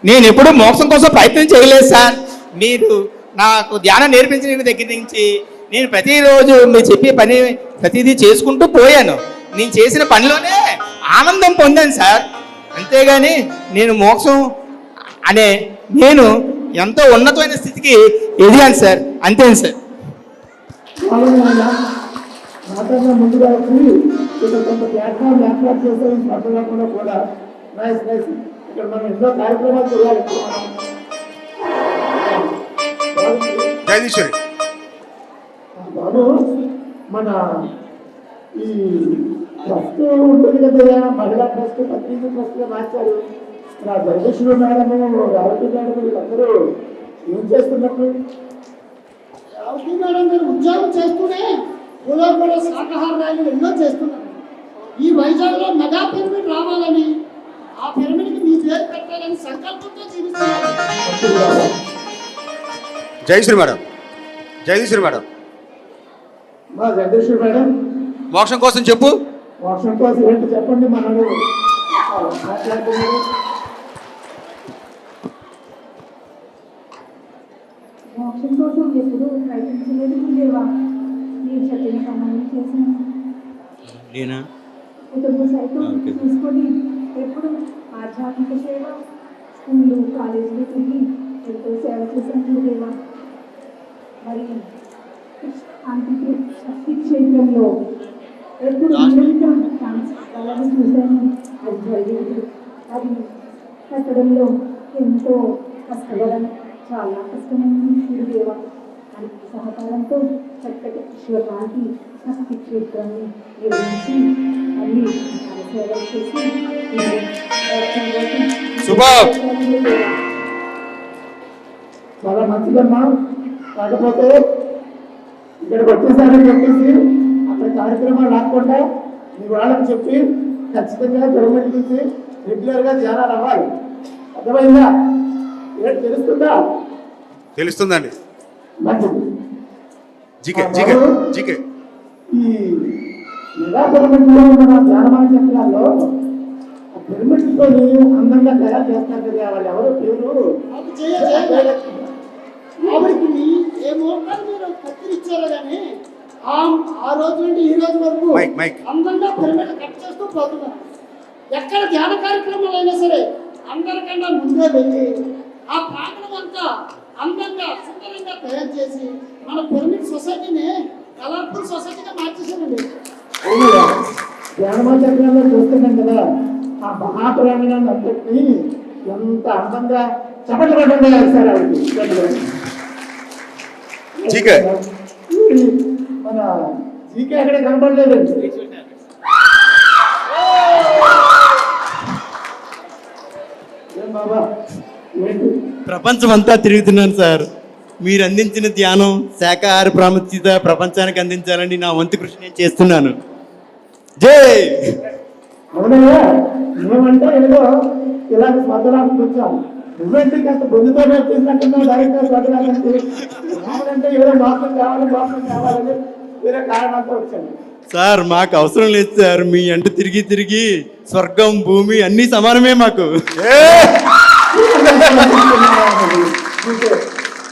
నేను ఎప్పుడు మోక్షం కోసం ప్రయత్నం చేయలేదు సార్. మీరు నాకు ధ్యానం నేర్పించిన దగ్గర నుంచి నేను ప్రతిరోజు మీరు చెప్పే పని ప్రతిదీ చేసుకుంటూ పోయాను. నేను చేసిన పనిలోనే ఆనందం పొందాను సార్. అంతేగాని నేను మోక్షం అనే నేను ఎంతో ఉన్నతమైన స్థితికి ఎదిగాను సార్. అంతేను సార్. నాకన్నా ముందుగా వచ్చి ఇక్కడ కొంత ప్లాట్ఫామ్ ఏర్పాటు చేస్తాం పట్టణంలో కూడా. Nice nice. ఇక్కడ మనం ఎన్నో కార్యక్రమాలు చేయాలి. జగదీశ్వరి బాబు, మన ఈ ట్రస్ట్ ఉంటుంది కదా, మహిళా ట్రస్ట్, పత్రిక ట్రస్ట్ గా మార్చారు. నా జగదీశ్వరి మేడం, రావతి మేడం వీళ్ళందరూ ఏం చేస్తున్నట్టు? రావతి మేడం గారు ఉద్యోగం చేస్తూనే కూడా శాకాహార ర్యాలీలు ఎన్నో చేస్తున్నారు. ఈ వైజాగ్లో మెగా పిరమిడ్ రావాలని, ఆ పిరమిడ్కి మీ పేరు పెట్టాలని సంకల్పంతో జీవిస్తున్నారు. జయశ్రీ మేడం, జగదీశ్వరి మేడం, మా జగదీశ్వరి మేడం మోక్షం కోసం చెప్పు. మోక్షం కోసం ఏంటి చెప్పండి. మనల్ని మాట్లాడుతున్నారు. మోక్షం కోసం ఎప్పుడు ప్రయత్నించలేదు గురుదేవా. మీరు చెప్పిన పనులు చేశాను. కుటుంబ సైతం చూసుకొని ఎప్పుడు ఆధ్యాత్మిక సేవ, స్కూళ్ళు కాలేజీలు తిరిగి ఎంతో సేవ చేశాను గురుదేవా. మరి శక్తి క్షేత్రంలో ఎప్పుడు వాళ్ళని చూశాను. అది జరిగింది. అది కట్టడంలో ఎంతో కష్టపడడం, చాలా కష్టమైంది గురుదేవా. అని సహకారంతో చక్కటి ఈశ్వరానికి శక్తి క్షేత్రాన్ని నిర్మించి అన్ని సేవలు చేసి చాలా మంచిదమ్మా. కాకపోతే ఇక్కడికి వచ్చేసారని చెప్పేసి అక్కడ కార్యక్రమాలు రాకుండా మీ వాళ్ళకి చెప్పి ఖచ్చితంగా పిరమిడ్ నుంచి రెగ్యులర్గా ధ్యానాలు అవ్వాలి. అర్థమైందా? ఏంటి తెలుస్తుందా? తెలుస్తుందండి. మంచిది. GK GK GK. ఈ మెగా పిరమిడ్లో ఉన్న ధ్యానమాన చక్రాల్లో ఆ పిరమిడ్తో అందంగా తయారు చేస్తారు కదా, వాళ్ళు ఎవరో పేరు ఆవిడకి ఏ మోకాలు మీరు కత్తిరించారో కానీ ఆ రోజు నుండి ఈ రోజు వరకు అందంగా పిరమిడ్ కట్ చేస్తూ పోతున్నారు. ఎక్కడ ధ్యాన కార్యక్రమాలు అయినా సరే అందరికన్నా ముందే వెళ్ళి ఆ ప్రాంగణం అంతా అందంగా సుందరంగా తయారు చేసి మన పిరమిడ్ సొసైటీని కలర్ఫుల్ సొసైటీగా మార్చేసారండి. ధ్యానమాన చక్రాల్లో చూస్తున్నాం కదా, ఆ మహాప్రాంగణాన్ని అంతటినీ ఎంత అందంగా చపట పడంగా వేస్తారు ఆవిడకి. మన జీకే అక్కడ కనపడలేదండి. ఏం బాబా ఏంటి? ప్రపంచం అంతా తిరుగుతున్నాను సార్. మీరు అందించిన ధ్యానం, శాకాహార ప్రాముఖ్యత ప్రపంచానికి అందించాలని నా వంతు కృషి నేను చేస్తున్నాను. జై. అవునయ్యా, మేమంటే ఏదో ఇలాంటి స్పందనానికి వచ్చాము. నువ్వేంటి కాస్త బొందుతో వచ్చేసినట్టున్నావు. డైరెక్ట్గా స్పందనానికి రావాలంటే ఏదో మోసం కావాలని వేరే కారణాలతో వచ్చాను. సార్ మాకు అవసరం లేదు సార్. మీ అంటూ తిరిగి తిరిగి స్వర్గం భూమి అన్నీ సమానమే మాకు.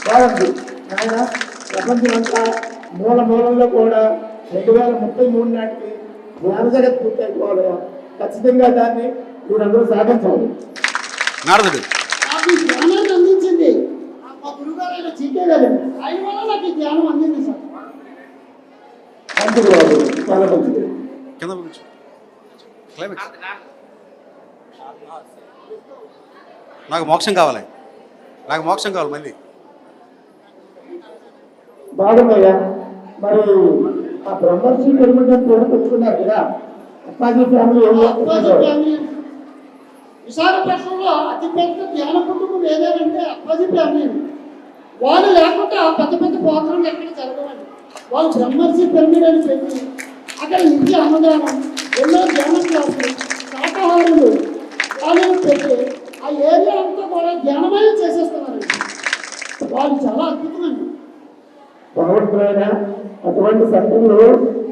బాగుంది నాయన. ప్రపంచం అంతా మూల మూలంలో కూడా 2033 నాటికి జ్ఞాన జగత్ పూర్తి అయిపోవాలి. ఖచ్చితంగా దాన్ని మీరందరూ సాధించాలి. నారదుడు నాకు ఈ జ్ఞానాన్ని అందించింది మా గురుగారు అయిన జీకే గారు. ఆయన వల్ల నాకు ఈ జ్ఞానం అందింది సార్. మంచిది బాబు, చాలా మంచిది. కింద కూర్చో. క్లైమాక్స్. నాకు మోక్షం కావాలి, నాకు మోక్షం కావాలి మళ్ళీ. బాగున్నాయా? మరి ఆ బ్రహ్మర్షి పిరమిడ్ పేరు పెట్టుకున్నారు కదా, అప్పాజీ ఫ్యామిలీ ఏం చేస్తున్నారు? విశాఖపట్నంలో అతిపెద్ద ధ్యాన కుటుంబం ఏదేనంటే అప్పాజీ ఫ్యామిలీ. వాళ్ళు లేకుండా పెద్ద పెద్ద ప్రోగ్రాంలు ఎక్కడ జరగవండి. వాళ్ళు బ్రహ్మర్షి పిరమిడ్ అని పెట్టి అక్కడ నిత్య అన్నదానం, ఎన్నో ధ్యాన క్లాసులు, శాకాహారులు వాళ్ళు పెట్టి ఆ ఏరియా అంతా కూడా ధ్యానమయం చేసేస్తున్నారండి. వాళ్ళు చాలా అద్భుతమండి. బాగుంటున్నాయన అటువంటి సెంటర్లు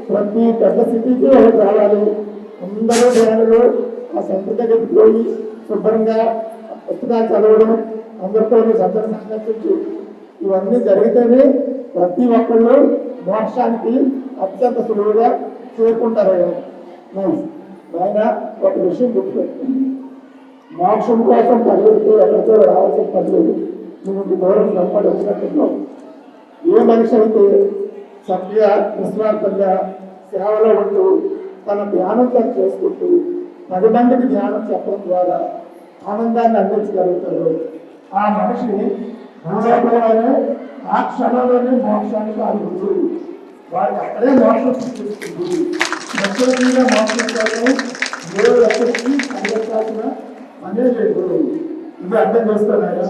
ప్రతి పెద్ద సిటీకి ఒకటి రావాలి. అందరూ ధ్యానులు ఆ సెంటర్ దగ్గరికి పోయి శుభ్రంగా పుస్తకాలు చదవడం, అందరితో సందర్శించి ఇవన్నీ జరిగితేనే ప్రతి ఒక్కళ్ళు మోక్షానికి అత్యంత సులువుగా చేరుకుంటారు. ఆయన ఒక విషయం గుర్తుపెట్టుకుంది, మోక్షం కోసం పరిగెడితే ఎక్కడితో రావాల్సిన పర్లేదు. నువ్వు దూరం సంపాదించినట్టు ఏ మనిషి అయితే చక్కగా నిస్వార్థంగా సేవలో ఉంటూ తన ధ్యానం చేసుకుంటూ 10 మందికి ధ్యానం చెప్పడం ద్వారా ఆనందాన్ని అందించగలుగుతారు. ఆ మనిషి భూలోకంలోనే ఆ క్షణంలోనే మోక్షానికి అడుగుతుంది. వారికి అక్కడే మోక్షం సృష్టిస్తుంది. ఎక్కడికైనా మోక్షం కోసం దేవుడు ఎక్కడికి పరిగెత్తాల్సిన పనే లేదు. ఇది అర్థం చేస్తున్నాయా?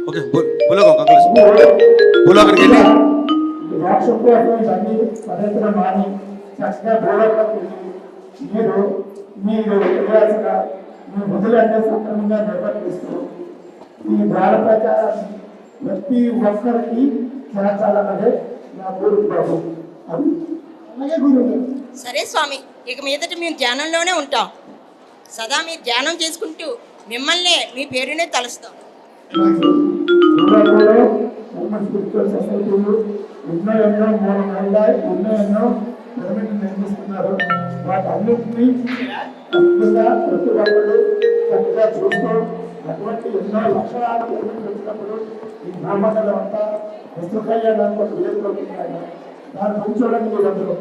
ఓకే, భూలోకానికి వెళ్ళి మోక్షం కోసం ఇవన్నీ పర్యటన మాని చక్కగా భూలోకానికి వెళ్ళి మీరు చేయాల్సిన మీ విధులన్నీ సక్రమంగా నిర్వర్తిస్తూ ఈ ద్వార ప్రచారాన్ని ప్రతి ఒక్కరికి చేర్చాలన్నదే నా కోరిక బాబు. అది అలాగే గురువు. సరే స్వామి, ఇక మీదట మేము ధ్యానంలోనే ఉంటాం. సదా మీరు ధ్యానం చేసుకుంటూ మిమ్మల్ని మీ పేరునే తలుస్తాం. ఎన్నో పిరమిడ్ నిర్మిస్తున్నారు. వాటన్నిటినీ ప్రతి ఒక్కరు చక్కగా చూస్తూ అటువంటి ఎన్నో లక్షణాలు వచ్చినప్పుడు ఈ బ్రహ్మకళ అంతా విష్ణు కళ్యాణానికి ఒక వేదికవుతున్నాయి. దాన్ని కూర్చోడానికి మీరందరూ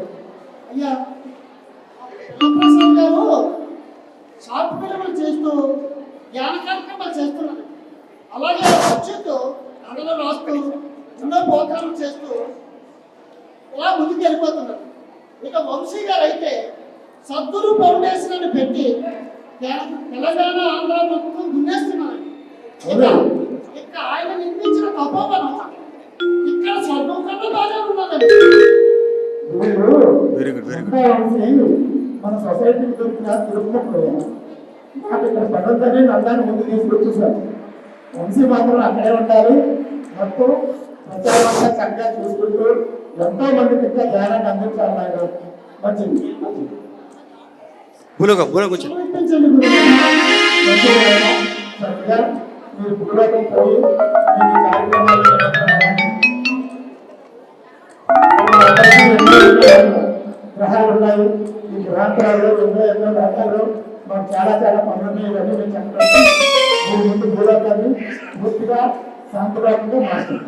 అయ్యా రామప్రసాద్ గారు షార్ట్ ఫిల్మ్లు చేస్తూ ధ్యాన కార్యక్రమాలు చేస్తున్నారు. అలాగే భవిష్యత్తు కథలు రాస్తూ ఎన్నో ప్రోగ్రాంలు చేస్తూ ఇలా ముందుకు వెళ్ళిపోతున్నారు. ఇక వంశీ గారు అయితే సద్గురు ఫౌండేషన్ అని పెట్టి తెలంగాణ ఆంధ్ర మొత్తం దున్నేస్తున్నారు. ఇక ఆయన నిర్మించిన తపోవనం ఇక్కడ స్వర్గం కన్నా బాగా ఉన్నదండి. మన సొసైటీకి దొరికిన తిరుపతి నాకు ఇక్కడ పదంతనే నందాన్ని ముందు తీసుకొచ్చేసారు. వంశీ మాత్రం అక్కడే ఉండాలి. మొత్తం ప్రచారంగా చక్కగా చూసుకుంటూ ఎంతో మందికి ఇంకా జ్ఞానాన్ని అందించాలి. ఆయన మంచిది చక్కగా మీరు భూలోకం పోయి ఈ కార్యక్రమాలు గ్రహాలు ఉన్నాయి. ఈ గ్రహాంతరాలు ఎన్నో రకాలు మాకు చాలా పనులు ఇవన్నీ మేము చెప్పడం మీరు ముందు భూలోకాన్ని పూర్తిగా శాంతిలోకంగా మార్చారు.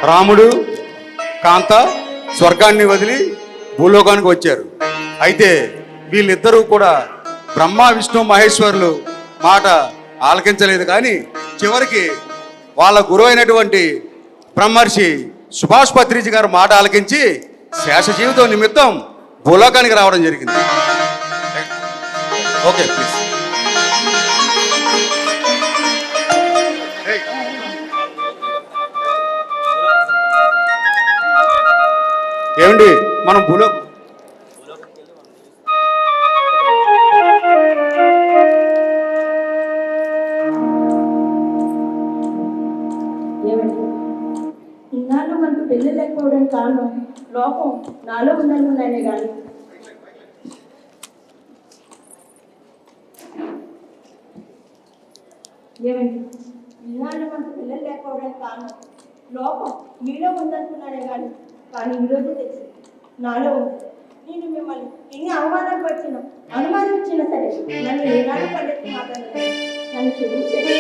రాముడు కాంత స్వర్గాన్ని వదిలి భూలోకానికి వచ్చారు. అయితే వీళ్ళిద్దరూ కూడా బ్రహ్మ విష్ణు మహేశ్వరులు మాట ఆలకించలేదు. కానీ చివరికి వాళ్ళ గురువు అయినటువంటి బ్రహ్మర్షి సుభాష్ పత్రిజీ గారు మాట ఆలకించి శేష జీవితం నిమిత్తం భూలోకానికి రావడం జరిగింది. Okay please. ఏమండి మనం భూలోకం ఇన్నాళ్ళు మనకు పెళ్లి లేకపోవడానికి కారణం లోపం నాలో ఉందనుకున్నానే కానీ ఏమండి ఇన్నాళ్ళు మనకు పిల్లలు లేకపోవడానికి కారణం లోపం మీలో ఉందనుకున్నానే కానీ ఈరోజు తెలిసి నాలో ఉంది. నేను మిమ్మల్ని ఎన్ని అవమానాలు వచ్చినా అనుమానించినా సరే నన్ను ఏనాడు పల్లెత్తి మాట్లాడలేదు. నన్ను క్షమించండి.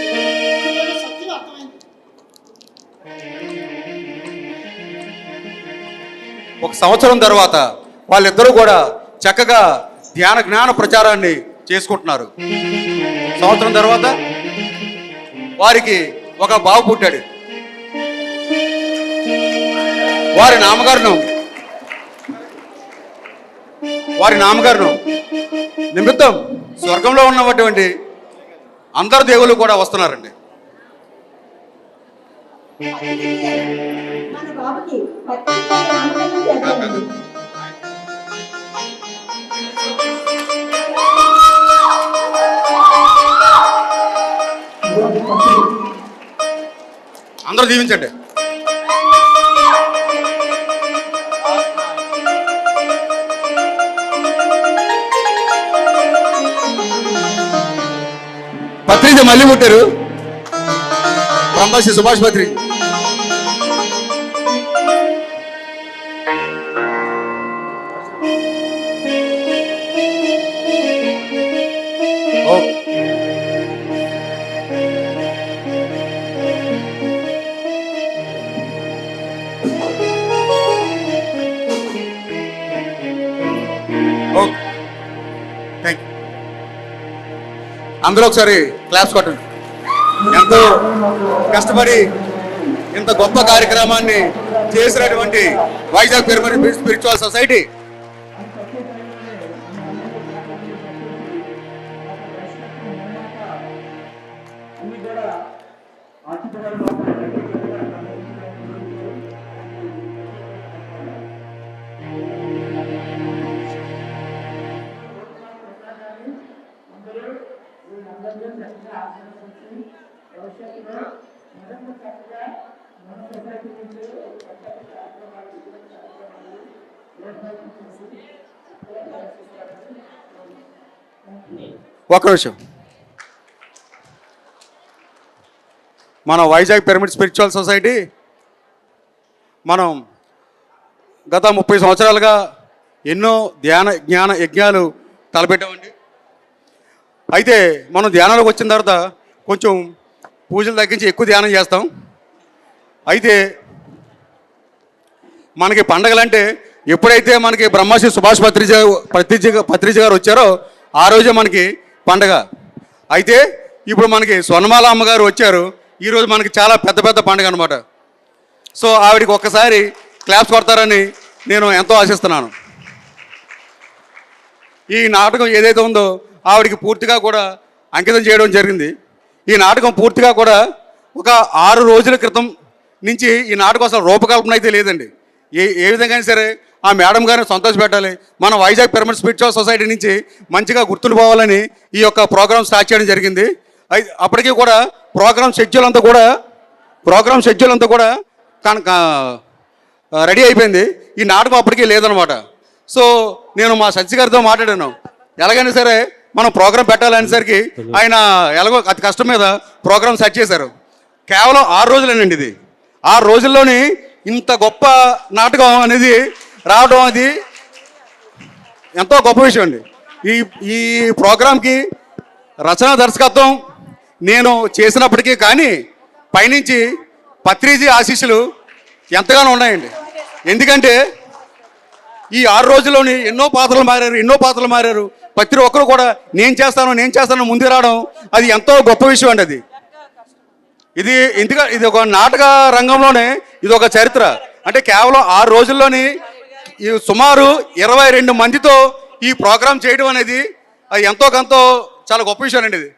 సత్యం అర్థమైంది. ఒక సంవత్సరం తర్వాత వాళ్ళిద్దరూ కూడా చక్కగా ధ్యాన జ్ఞాన ప్రచారాన్ని చేసుకుంటున్నారు. సంవత్సరం తర్వాత వారికి ఒక బాబు పుట్టాడు. వారి నామగారును నిమిత్తం స్వర్గంలో ఉన్నటువంటి అందరు దేవుళ్ళు కూడా వస్తున్నారండి. మన బాబుకి పత్రిక నామకరణం చేద్దామండి. అందరూ దీవించండి. పత్రిక మళ్ళీ పుట్టారు బ్రహ్మశ్రీ సుభాష్ పత్రి. అందరూ ఒకసారి క్లాప్స్ కొట్టండి. ఎంతో కష్టపడి ఇంత గొప్ప కార్యక్రమాన్ని చేసినటువంటి వైజాగ్ పిరమిడ్ స్పిరిచువల్ సొసైటీ ఒక్క నిమిషం. మన వైజాగ్ పిరమిడ్ స్పిరిచువల్ సొసైటీ మనం గత 30 సంవత్సరాలుగా ఎన్నో ధ్యాన జ్ఞాన యజ్ఞాలు తలపెట్టామండి. అయితే మనం ధ్యానంలోకి వచ్చిన తర్వాత కొంచెం పూజలు తగ్గించి ఎక్కువ ధ్యానం చేస్తాం. అయితే మనకి పండగలంటే ఎప్పుడైతే మనకి బ్రహ్మశ్రీ సుభాష్ పత్రిజీ గారు వచ్చారో ఆ రోజే మనకి పండగ. అయితే ఇప్పుడు మనకి స్వర్ణమాల అమ్మగారు వచ్చారు. ఈరోజు మనకి చాలా పెద్ద పెద్ద పండుగ అనమాట. సో ఆవిడికి ఒక్కసారి క్లాప్స్ కొడతారని నేను ఎంతో ఆశిస్తున్నాను. ఈ నాటకం ఏదైతే ఉందో ఆవిడికి పూర్తిగా కూడా అంకితం చేయడం జరిగింది. ఈ నాటకం పూర్తిగా కూడా ఒక 6 రోజుల క్రితం నుంచి ఈ నాటకం అసలు రూపకల్పన అయితే లేదండి. ఏ విధంగా సరే ఆ మేడం గారిని సంతోషపెట్టాలి, మన వైజాగ్ పిరమిడ్ స్పిరిచువల్ సొసైటీ నుంచి మంచిగా గుర్తుండిపోవాలని ఈ యొక్క ప్రోగ్రామ్ స్టార్ట్ చేయడం జరిగింది. అప్పటికీ కూడా ప్రోగ్రామ్ షెడ్యూల్ అంతా కూడా రెడీ అయిపోయింది. ఈ నాటకం అప్పటికీ లేదనమాట. సో నేను మా సత్య గారితో మాట్లాడాను, ఎలాగైనా సరే మనం ప్రోగ్రాం పెట్టాలనేసరికి ఆయన ఎలాగో అతి కష్టం మీద ప్రోగ్రాం సెట్ చేశారు. కేవలం 6 రోజులేనండి. ఇది 6 రోజుల్లోని ఇంత గొప్ప నాటకం అనేది రావడం అది ఎంతో గొప్ప విషయం అండి. ఈ ప్రోగ్రాంకి రచన దర్శకత్వం నేను చేసినప్పటికీ కానీ పైనుంచి పత్రిజీ ఆశీస్సులు ఎంతగానో ఉన్నాయండి. ఎందుకంటే ఈ 6 రోజుల్లోని ఎన్నో పాత్రలు మారారు. ప్రతి ఒక్కరు కూడా నేను చేస్తాను ముందు రావడం అది ఎంతో గొప్ప విషయం అండి. అది ఇది ఒక నాటక రంగంలోనే ఇది ఒక చరిత్ర. అంటే కేవలం 6 రోజుల్లోని సుమారు 22 మందితో ఈ ప్రోగ్రాం చేయడం అనేది అది ఎంతో కొంత చాలా గొప్ప విషయం అండి. ఇది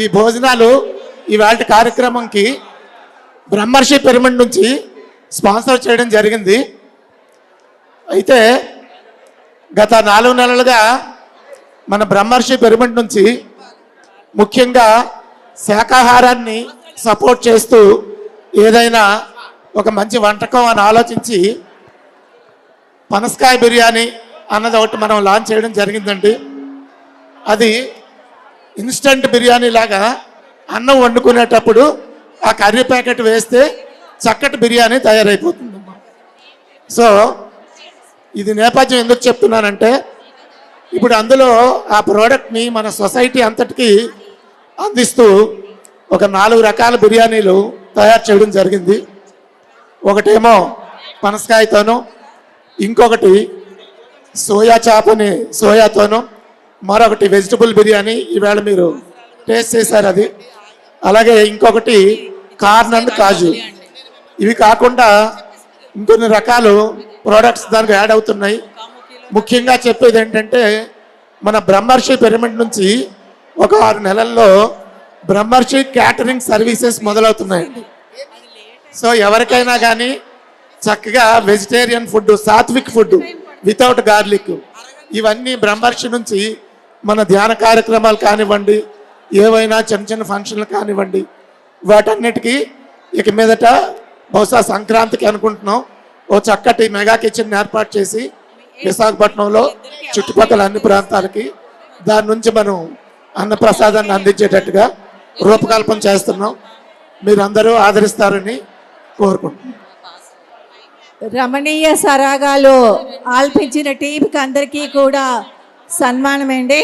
ఈ భోజనాలు ఇవాళ కార్యక్రమంకి బ్రహ్మర్షి పిరమిడ్ నుంచి స్పాన్సర్ చేయడం జరిగింది. అయితే గత 4 నెలలుగా మన బ్రహ్మర్షి పిరమిడ్ నుంచి ముఖ్యంగా శాకాహారాన్ని సపోర్ట్ చేస్తూ ఏదైనా ఒక మంచి వంటకం అని ఆలోచించి పనసకాయ బిర్యానీ అన్నది ఒకటి మనం లాంచ్ చేయడం జరిగిందండి. అది ఇన్స్టంట్ బిర్యానీ లాగా అన్నం వండుకునేటప్పుడు ఆ కర్రీ ప్యాకెట్ వేస్తే చక్కటి బిర్యానీ తయారైపోతుందమ్మా. సో ఇది నేపథ్యం ఎందుకు చెప్తున్నానంటే ఇప్పుడు అందులో ఆ ప్రోడక్ట్ని మన సొసైటీ అంతటికి అందిస్తూ ఒక 4 రకాల బిర్యానీలు తయారు చేయడం జరిగింది. ఒకటేమో పనసకాయతోనూ, ఇంకొకటి సోయా చాపని సోయాతోనూ, మరొకటి వెజిటబుల్ బిర్యానీ ఈవేళ మీరు టేస్ట్ చేశారు అది. అలాగే ఇంకొకటి కార్న్ అండ్ కాజు. ఇవి కాకుండా ఇంకొన్ని రకాలు ప్రోడక్ట్స్ దానికి యాడ్ అవుతున్నాయి. ముఖ్యంగా చెప్పేది ఏంటంటే మన బ్రహ్మర్షి పిరమిడ్ నుంచి ఒక 6 నెలల్లో బ్రహ్మర్షి క్యాటరింగ్ సర్వీసెస్ మొదలవుతున్నాయండి. సో ఎవరికైనా కానీ చక్కగా vegetarian food, sattvik food without garlic, ఇవన్నీ బ్రహ్మర్షి నుంచి మన ధ్యాన కార్యక్రమాలు కానివ్వండి, ఏవైనా చిన్న చిన్న ఫంక్షన్లు కానివ్వండి, వాటన్నిటికీ ఇక మీదట బహుశా సంక్రాంతికి అనుకుంటున్నాం ఓ చక్కటి మెగా కిచెన్ ఏర్పాటు చేసి విశాఖపట్నంలో చుట్టుపక్కల అన్ని ప్రాంతాలకి దాని నుంచి మనం అన్నప్రసాదాన్ని అందించేటట్టుగా రూపకల్పన చేస్తున్నాం. మీరందరూ ఆదరిస్తారని కోరుకుంటున్నాం. రమణీయ సరాగాలు ఆల్పించిన టీంకి అందరికీ కూడా సన్మానం అండి.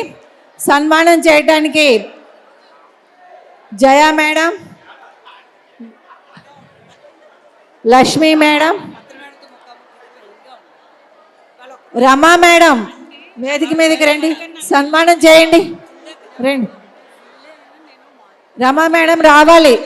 సన్మానం చేయడానికి Jaya madam, Lakshmi madam, Rama madam వేదిక మీదకి రండి, సన్మానం చేయండి. రండి, రమా మేడం రావాలి.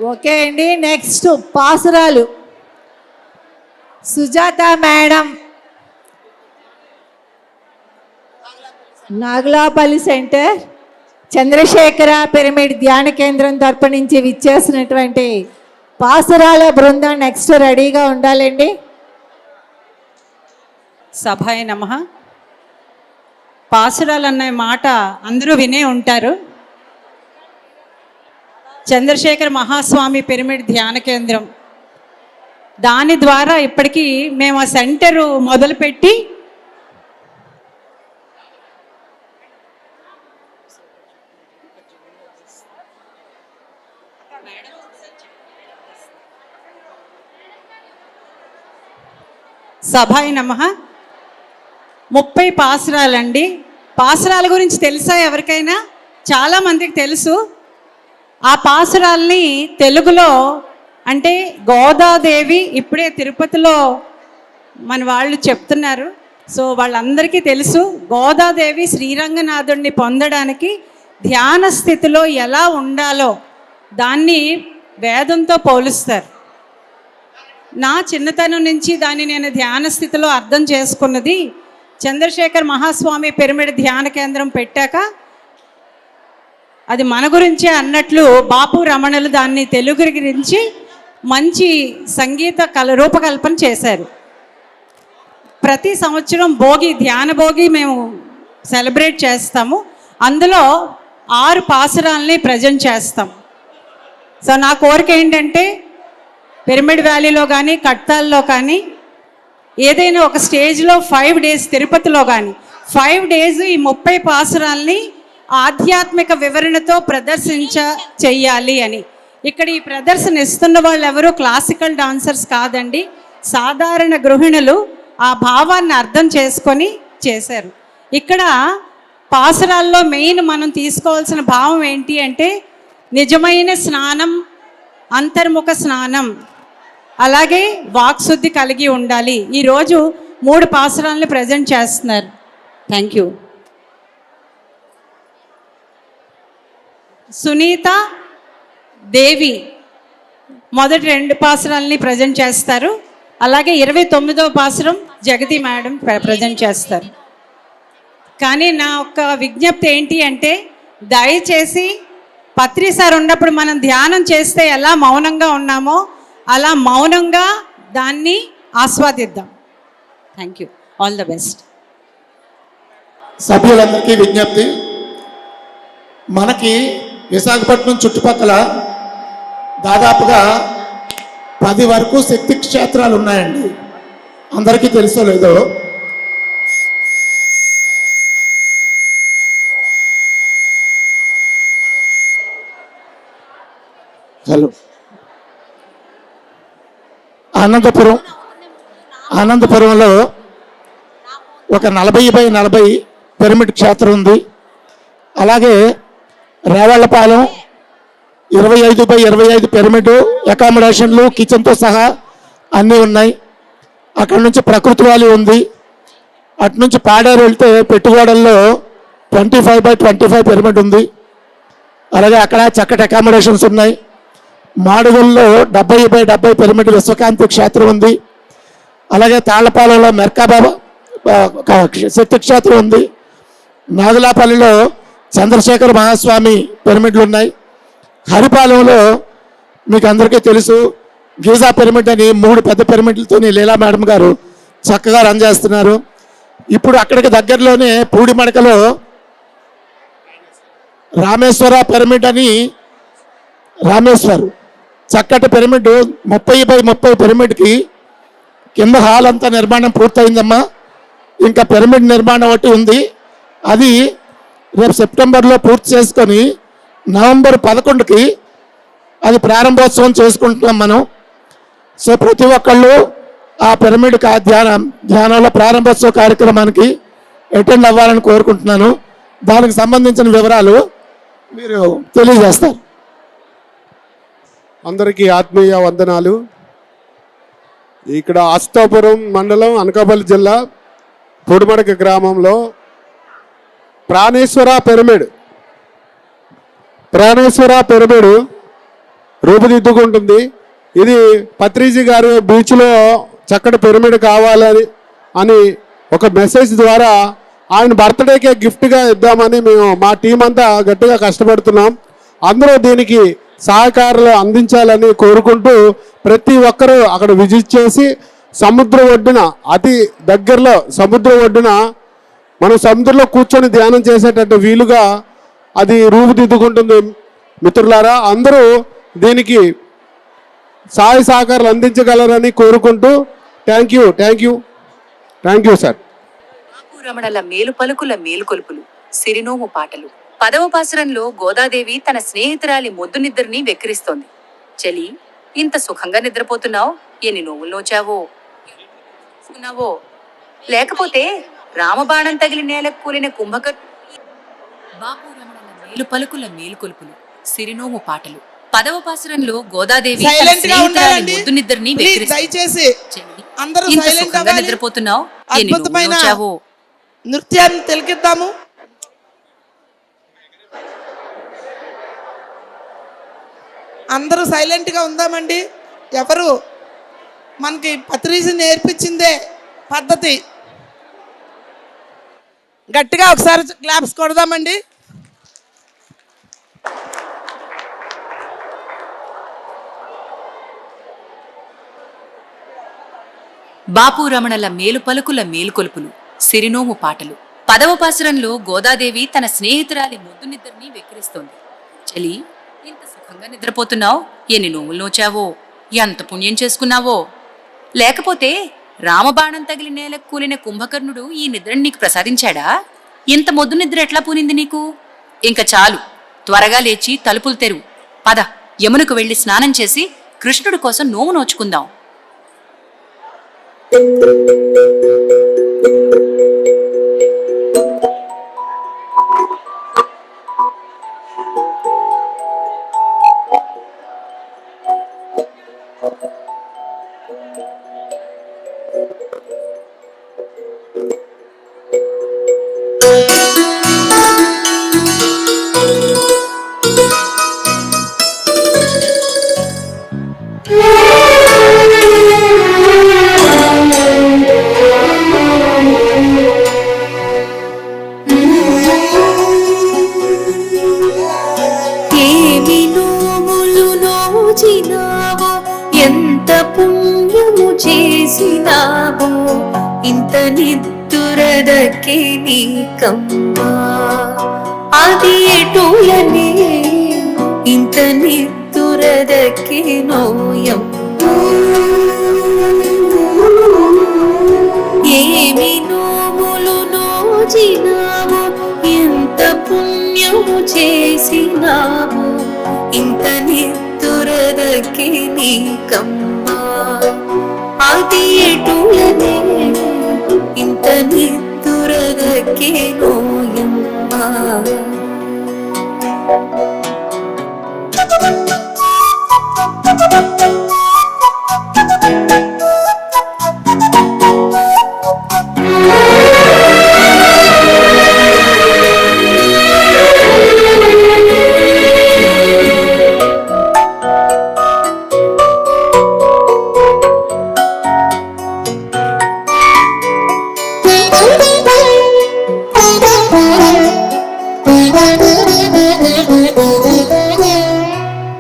ఓకే అండి. నెక్స్ట్ పాసురాలు Sujatha madam, Nagulapalli centre Chandrasekhara pyramid ధ్యాన కేంద్రం తరపు నుంచి విచ్చేసినటువంటి పాసురాల బృందం నెక్స్ట్ రెడీగా ఉండాలండి. సభాయ నమః. పాసురాలు అన్న మాట అందరూ వినే ఉంటారు. చంద్రశేఖర మహాస్వామి పిరమిడ్ ధ్యాన కేంద్రం, దాని ద్వారా ఇప్పటికీ మేము ఆ సెంటరు మొదలుపెట్టి సభాయ నమః 30 పాసురాలండి. పాసురాల గురించి తెలుసా ఎవరికైనా? చాలామందికి తెలుసు. ఆ పాసురాల్ని తెలుగులో అంటే గోదాదేవి ఇప్పుడే తిరుపతిలో మన వాళ్ళు చెప్తున్నారు. సో వాళ్ళందరికీ తెలుసు. గోదాదేవి శ్రీరంగనాథుడిని పొందడానికి ధ్యాన స్థితిలో ఎలా ఉండాలో దాన్ని వేదంతో పోలుస్తారు. నా చిన్నతనం నుంచి దాన్ని నేను ధ్యాన స్థితిలో అర్థం చేసుకున్నది చంద్రశేఖర్ మహాస్వామి పిరమిడ్ ధ్యాన కేంద్రం పెట్టాక. అది మన గురించే అన్నట్లు బాపు రమణులు దాన్ని తెలుగు గురించి మంచి సంగీత రూపకల్పన చేశారు. ప్రతి సంవత్సరం భోగి, ధ్యాన భోగి మేము సెలబ్రేట్ చేస్తాము. అందులో 6 పాసురాల్ని ప్రజెంట్ చేస్తాం. సో నా కోరిక ఏంటంటే పిరమిడ్ వ్యాలీలో కానీ కట్టాల్లో కానీ ఏదైనా ఒక స్టేజ్లో 5 days, తిరుపతిలో కానీ 5 days ఈ 30 పాసురాల్ని ఆధ్యాత్మిక వివరణతో చెయ్యాలి అని. ఇక్కడ ఈ ప్రదర్శన ఇస్తున్న వాళ్ళు ఎవరు క్లాసికల్ డాన్సర్స్ కాదండి, సాధారణ గృహిణులు ఆ భావాన్ని అర్థం చేసుకొని చేశారు. ఇక్కడ పాసురాల్లో మెయిన్ మనం తీసుకోవాల్సిన భావం ఏంటి అంటే నిజమైన స్నానం, అంతర్ముఖ స్నానం, అలాగే వాక్శుద్ధి కలిగి ఉండాలి. ఈరోజు 3 పాసురాలను ప్రజెంట్ చేస్తున్నారు. Thank you. సునీత దేవి మొదటి 2 పాసురాలని ప్రజెంట్ చేస్తారు. అలాగే 29వ పాసురం జగతి మేడం ప్రజెంట్ చేస్తారు. కానీ నా ఒక్క విజ్ఞప్తి ఏంటి అంటే దయచేసి పత్రి సార్ ఉన్నప్పుడు మనం ధ్యానం చేస్తే ఎలా మౌనంగా ఉన్నామో అలా మౌనంగా దాన్ని ఆస్వాదిద్దాం. Thank you. All the best. సభ్యులందరికీ విజ్ఞప్తి, మనకి విశాఖపట్నం చుట్టుపక్కల దాదాపుగా 10 వరకు శక్తి క్షేత్రాలు ఉన్నాయండి. అందరికీ తెలుసో లేదో. హలో, ఆనందపురంలో ఒక 40x40 పిరమిడ్ క్షేత్రం ఉంది. అలాగే రేవళ్లపాలెం 25x25 పిరమిడ్, అకామిడేషన్లు, కిచెన్తో సహా అన్నీ ఉన్నాయి. అక్కడ నుంచి ప్రకృతి వ్యాలీ ఉంది. అటు నుంచి పాడేరు వెళ్తే పెట్టుగోడల్లో 25x25 పిరమిడ్ ఉంది. అలాగే అక్కడ చక్కటి అకామిడేషన్స్ ఉన్నాయి. మాడుగుల్లో 70x70 పిరమిడ్ విశ్వకాంతి క్షేత్రం ఉంది. అలాగే తాళ్లపాలెంలో మెర్కాబాబా శక్తి క్షేత్రం ఉంది. నాగులాపల్లిలో చంద్రశేఖర మహాస్వామి పిరమిడ్లు ఉన్నాయి. హరిపాలెంలో మీకు అందరికీ తెలుసు గీజా పిరమిడ్ అని 3 పెద్ద పిరమిడ్లతో లీలా మేడం గారు చక్కగా రన్ చేస్తున్నారు. ఇప్పుడు అక్కడికి దగ్గరలోనే పూడిమడకలో రామేశ్వర పిరమిడ్ అని రామేశ్వర్ చక్కటి పిరమిడ్ 30x30 పిరమిడ్కి కింద హాల్ అంతా నిర్మాణం పూర్తయిందమ్మా. ఇంకా పిరమిడ్ నిర్మాణం ఒకటి ఉంది. అది రేపు సెప్టెంబర్లో పూర్తి చేసుకొని నవంబర్ 11కి అది ప్రారంభోత్సవం చేసుకుంటున్నాం మనం. సో ప్రతి ఒక్కళ్ళు ఆ పిరమిడ్ ధ్యానంలో ప్రారంభోత్సవ కార్యక్రమానికి అటెండ్ అవ్వాలని కోరుకుంటున్నాను. దానికి సంబంధించిన వివరాలు మీరు తెలియజేస్తారు. అందరికీ ఆత్మీయ వందనాలు. ఇక్కడ అస్తాపురం మండలం, అనకాపల్లి జిల్లా, పొడిమడక గ్రామంలో ప్రాణేశ్వర పిరమిడ్ రూపుదిద్దుకుంటుంది. ఇది పత్రిజీ గారు బీచ్లో చక్కటి పిరమిడ్ కావాలని అని ఒక మెసేజ్ ద్వారా ఆయన బర్త్డేకే గిఫ్ట్గా ఇద్దామని మేము మా టీం అంతా గట్టిగా కష్టపడుతున్నాం. అందరూ దీనికి సహకారాలు అందించాలని కోరుకుంటూ ప్రతి ఒక్కరూ అక్కడ విజిట్ చేసి సముద్రం ఒడ్డున, అతి దగ్గరలో సముద్రం ఒడ్డున మనం సముద్రంలో కూర్చొని ధ్యానం చేసేటట్టు వీలుగా అది రూపుదిద్దుకుంటుంది. మిత్రులారా, అందరూ దీనికి సహాయ సహకారాలు అందించగలరని కోరుకుంటూ థ్యాంక్ యూ సార్. రమణల మేలు పలుకుల మేలుకొలుపులు, సిరినోము పాటలు. 10వ పాసురంలో గోదాదేవి తన స్నేహితురాలి మొద్దు నిద్రని వెక్కిరిస్తోంది. చెలి, ఇంత సుఖంగా నిద్రపోతున్నావు, ఎన్ని నోవులు నోచావో, లేకపోతే రామబాణం తగిలి నేలకు కూలిన బాపు రమణల మేలు పలుకుల మేలుకొలుపులు, సిరినోము పాటలు. 10వ పాసురంలో గోదాదేవి తన స్నేహితురాలి మొద్దు నిద్రని వెక్కిరిస్తోంది. ఇంత సుఖంగా నిద్రపోతున్నావు, ఎన్ని నోవులు నోచావో. నృత్యాన్ని తిలకిద్దాము. అందరూ సైలెంట్గా ఉందామండి. ఎవరు మనకి పత్రిజీ నేర్పించిందే పద్ధతి. గట్టిగా ఒకసారి క్లాప్స్ కొడదామండి. బాపు రమణల మేలు పలుకుల మేలుకొలుపులు, సిరినోము పాటలు. 10వ పాసురంలో గోదాదేవి తన స్నేహితురాలి మొద్దు నిద్రని వెక్కిరిస్తోంది. చెలి, ఇంత సుఖంగా నిద్రపోతున్నావు, ఎన్ని నోవులు నోచావో, ఎంత పుణ్యం చేసుకున్నావో. లేకపోతే రామబాణం తగిలి నేలకు కూలిన కుంభకర్ణుడు ఈ నిద్రని నీకు ప్రసాదించాడా? ఇంత మొద్దు నిద్ర ఎట్లా పూనింది నీకు? ఇంక చాలు, త్వరగా లేచి తలుపులు తెరువు. పద, యమునకు వెళ్లి స్నానం చేసి కృష్ణుడి కోసం నోము నోచుకుందాం. ఏమి నోములు నోచినావో, ఎంత పుణ్యము చేసినావో, ఇంత నిద్దురదకే నీకమ్మా. అది ఎటులనే ఇంత నిద్దురదకే నోయమ్మా. ఏమి నోములు నోచినావో, ఎంత పుణ్యము చేసినావు, ఇంత నిద్దురదకే నీకమ్మా. అది ఎటులనే ఇంత నిద్దురదకే నోయమ్మా.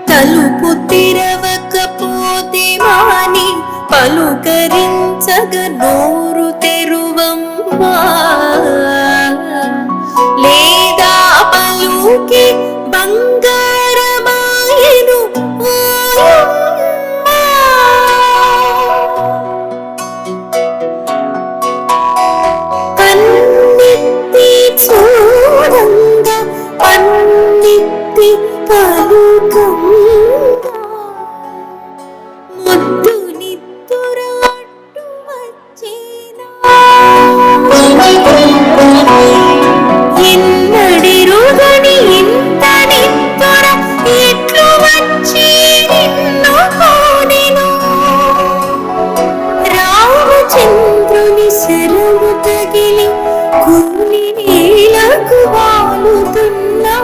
తలుపు తెరవకపోతే మాని పలుకరించగ నోరు తెరువమ్మా. లేదా పలుకి బంగారమాయను కన్నెత్తి చూడంగా పన్నెత్తి పలుకంగా ముద్దు నిద్దురాట్టు వచ్చేనా. ఎన్నడెరుగని ఇంత నిద్దుర ఎట్లు వచ్చి నిన్ను కోనెను. రామచంద్రుని శరము తగిలి కూలి నేలకు వాలుతున్నా.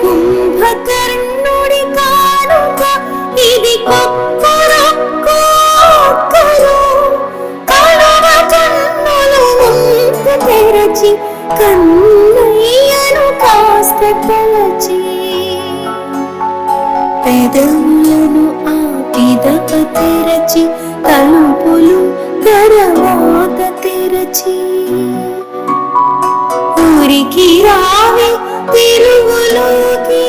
కుంభకర్ణుడి కానుక ఇది కొక్కరొక్కరు. కనుమ కన్నులు ముందు తెరచి కన్నయ్యను కాస్త తలచి, పెదవులను ఆ పిదప తెరచి తలుపులు తర్వాత తెరచి, ఊరికి రావి తిరుగులోకి,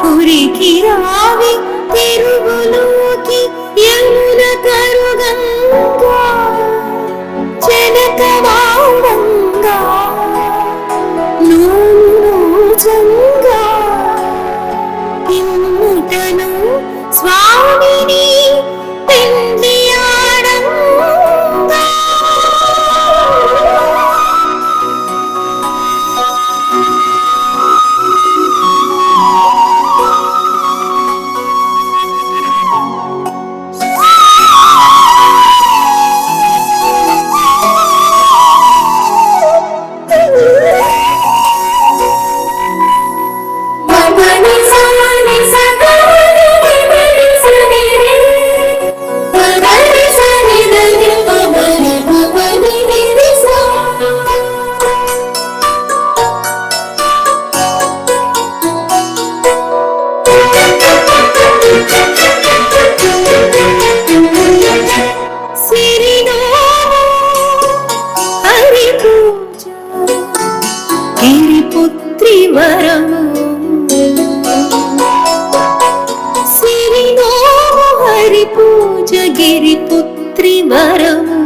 ఊరికి రావి తిరుగులోకి యమున కరుగంగా జనకవాడంగా నూచంగా ఇమ్ముటను స్వామిని పెండ్లియాడంగా. గిరిపుత్రి వరము సిరినో హరి పూజ గిరిపుత్రి వరము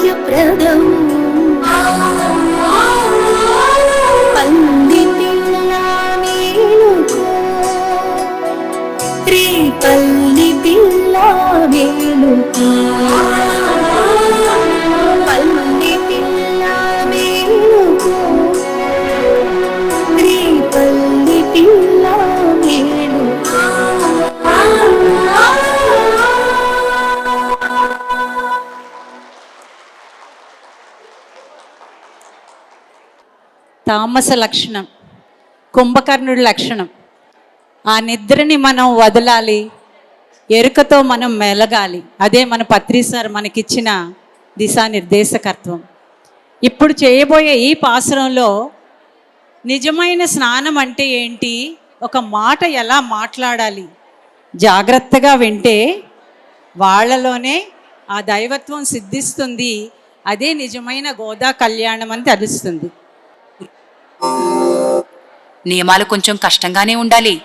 భాగ్యప్రదం పంది పిల్ల మేలుకో రేపల్లి పిల్ల మేలుకో పల్లి పిల్ల మేలుకో రేపల్లి పిల్ల మేలుకో. తామస లక్షణం, కుంభకర్ణుడి లక్షణం. ఆ నిద్రని మనం వదలాలి, ఎరుకతో మనం మెలగాలి. అదే మన పత్రి సార్ మనకిచ్చిన దిశానిర్దేశకత్వం. ఇప్పుడు చేయబోయే ఈ పాసురంలో నిజమైన స్నానం అంటే ఏంటి, ఒక మాట ఎలా మాట్లాడాలి, జాగ్రత్తగా వింటే వాళ్ళలోనే ఆ దైవత్వం సిద్ధిస్తుంది. అదే నిజమైన గోదా కళ్యాణం అని తెలుస్తుంది. నియమాలు కొంచెం కష్టంగానే ఉండాలి.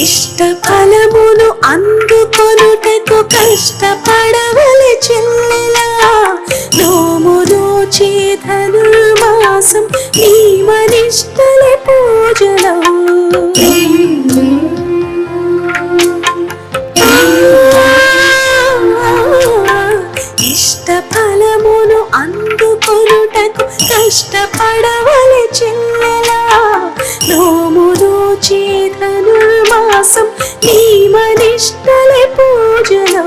ఇష్టఫలమును అందుకొనుటకు కష్టపడవలె చెల్లెలా నోము నోచే ధనుర్మాసం నియమనిష్టలే పూజలో ఇష్టఫలమును అందుకొనుటకు కష్టపడవలె చెల్లెలా నోము నోచే ధనుర్మాసం నియమనిష్టలే పూజలో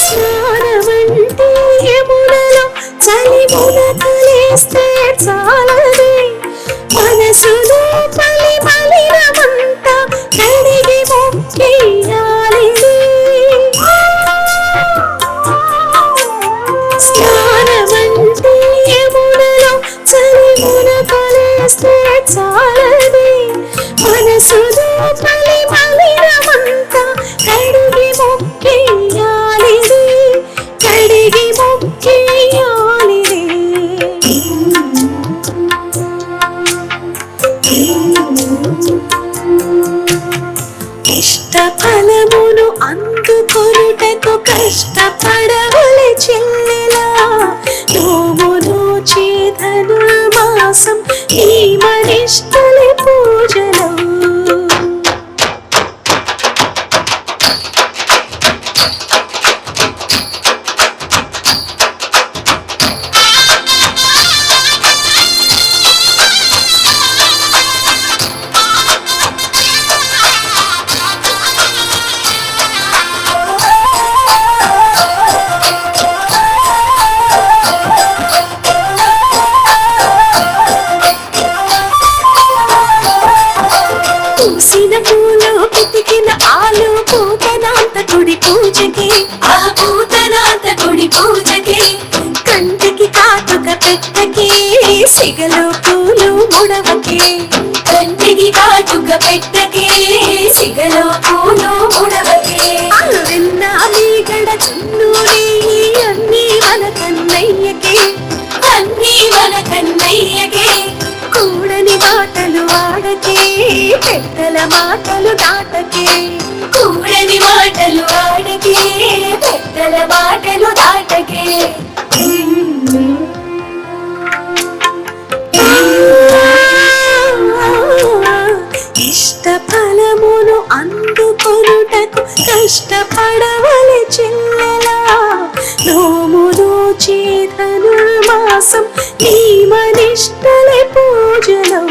స్నానమంటే యమునలో చలిమున కలిస్తే చాలదే మనసులో పలి మలినమంతా కడిగి మొక్కేయాలిదే స్నానమంటే యమునలో చలిమున కలిస్తే చాలదే మనసులో పలి మలినమంతా కడిగి మొక్కేయాలిదే కడిగి మొక్కేయాలిదే ఇష్టఫలమును అందుకొనుటకు కష్టపడవలె చెల్లెలా నోము నోచే ధనుర్మాసం నియమనిష్టలే పూజలో పూసిన పూలు పితికిన ఆలు పూతనాంతకుడి పూజకి ఆ పూతనాంతకుడి పూజకి కంటికి కాటుక పెట్టకి సిగలో పూలు ముడవకి కంటికి కాటుక పెట్టకి సిగలో పూలు ముడవకి వెన్న మీగడ చున్నూరి అన్నీ మన కన్నయ్యకి అన్నీ మన కన్నయ్యకి కూడని మాటలు ఆడకే పెద్దల మాటలు దాటకే కూడని మాటలు ఆడకే పెద్దల మాటలు దాటకే ఇష్టఫలమును అందుకొనుటకు కష్టపడవలె చెల్లెలా నోము ధనుర్మాసం నియమనిష్టలే పూజలో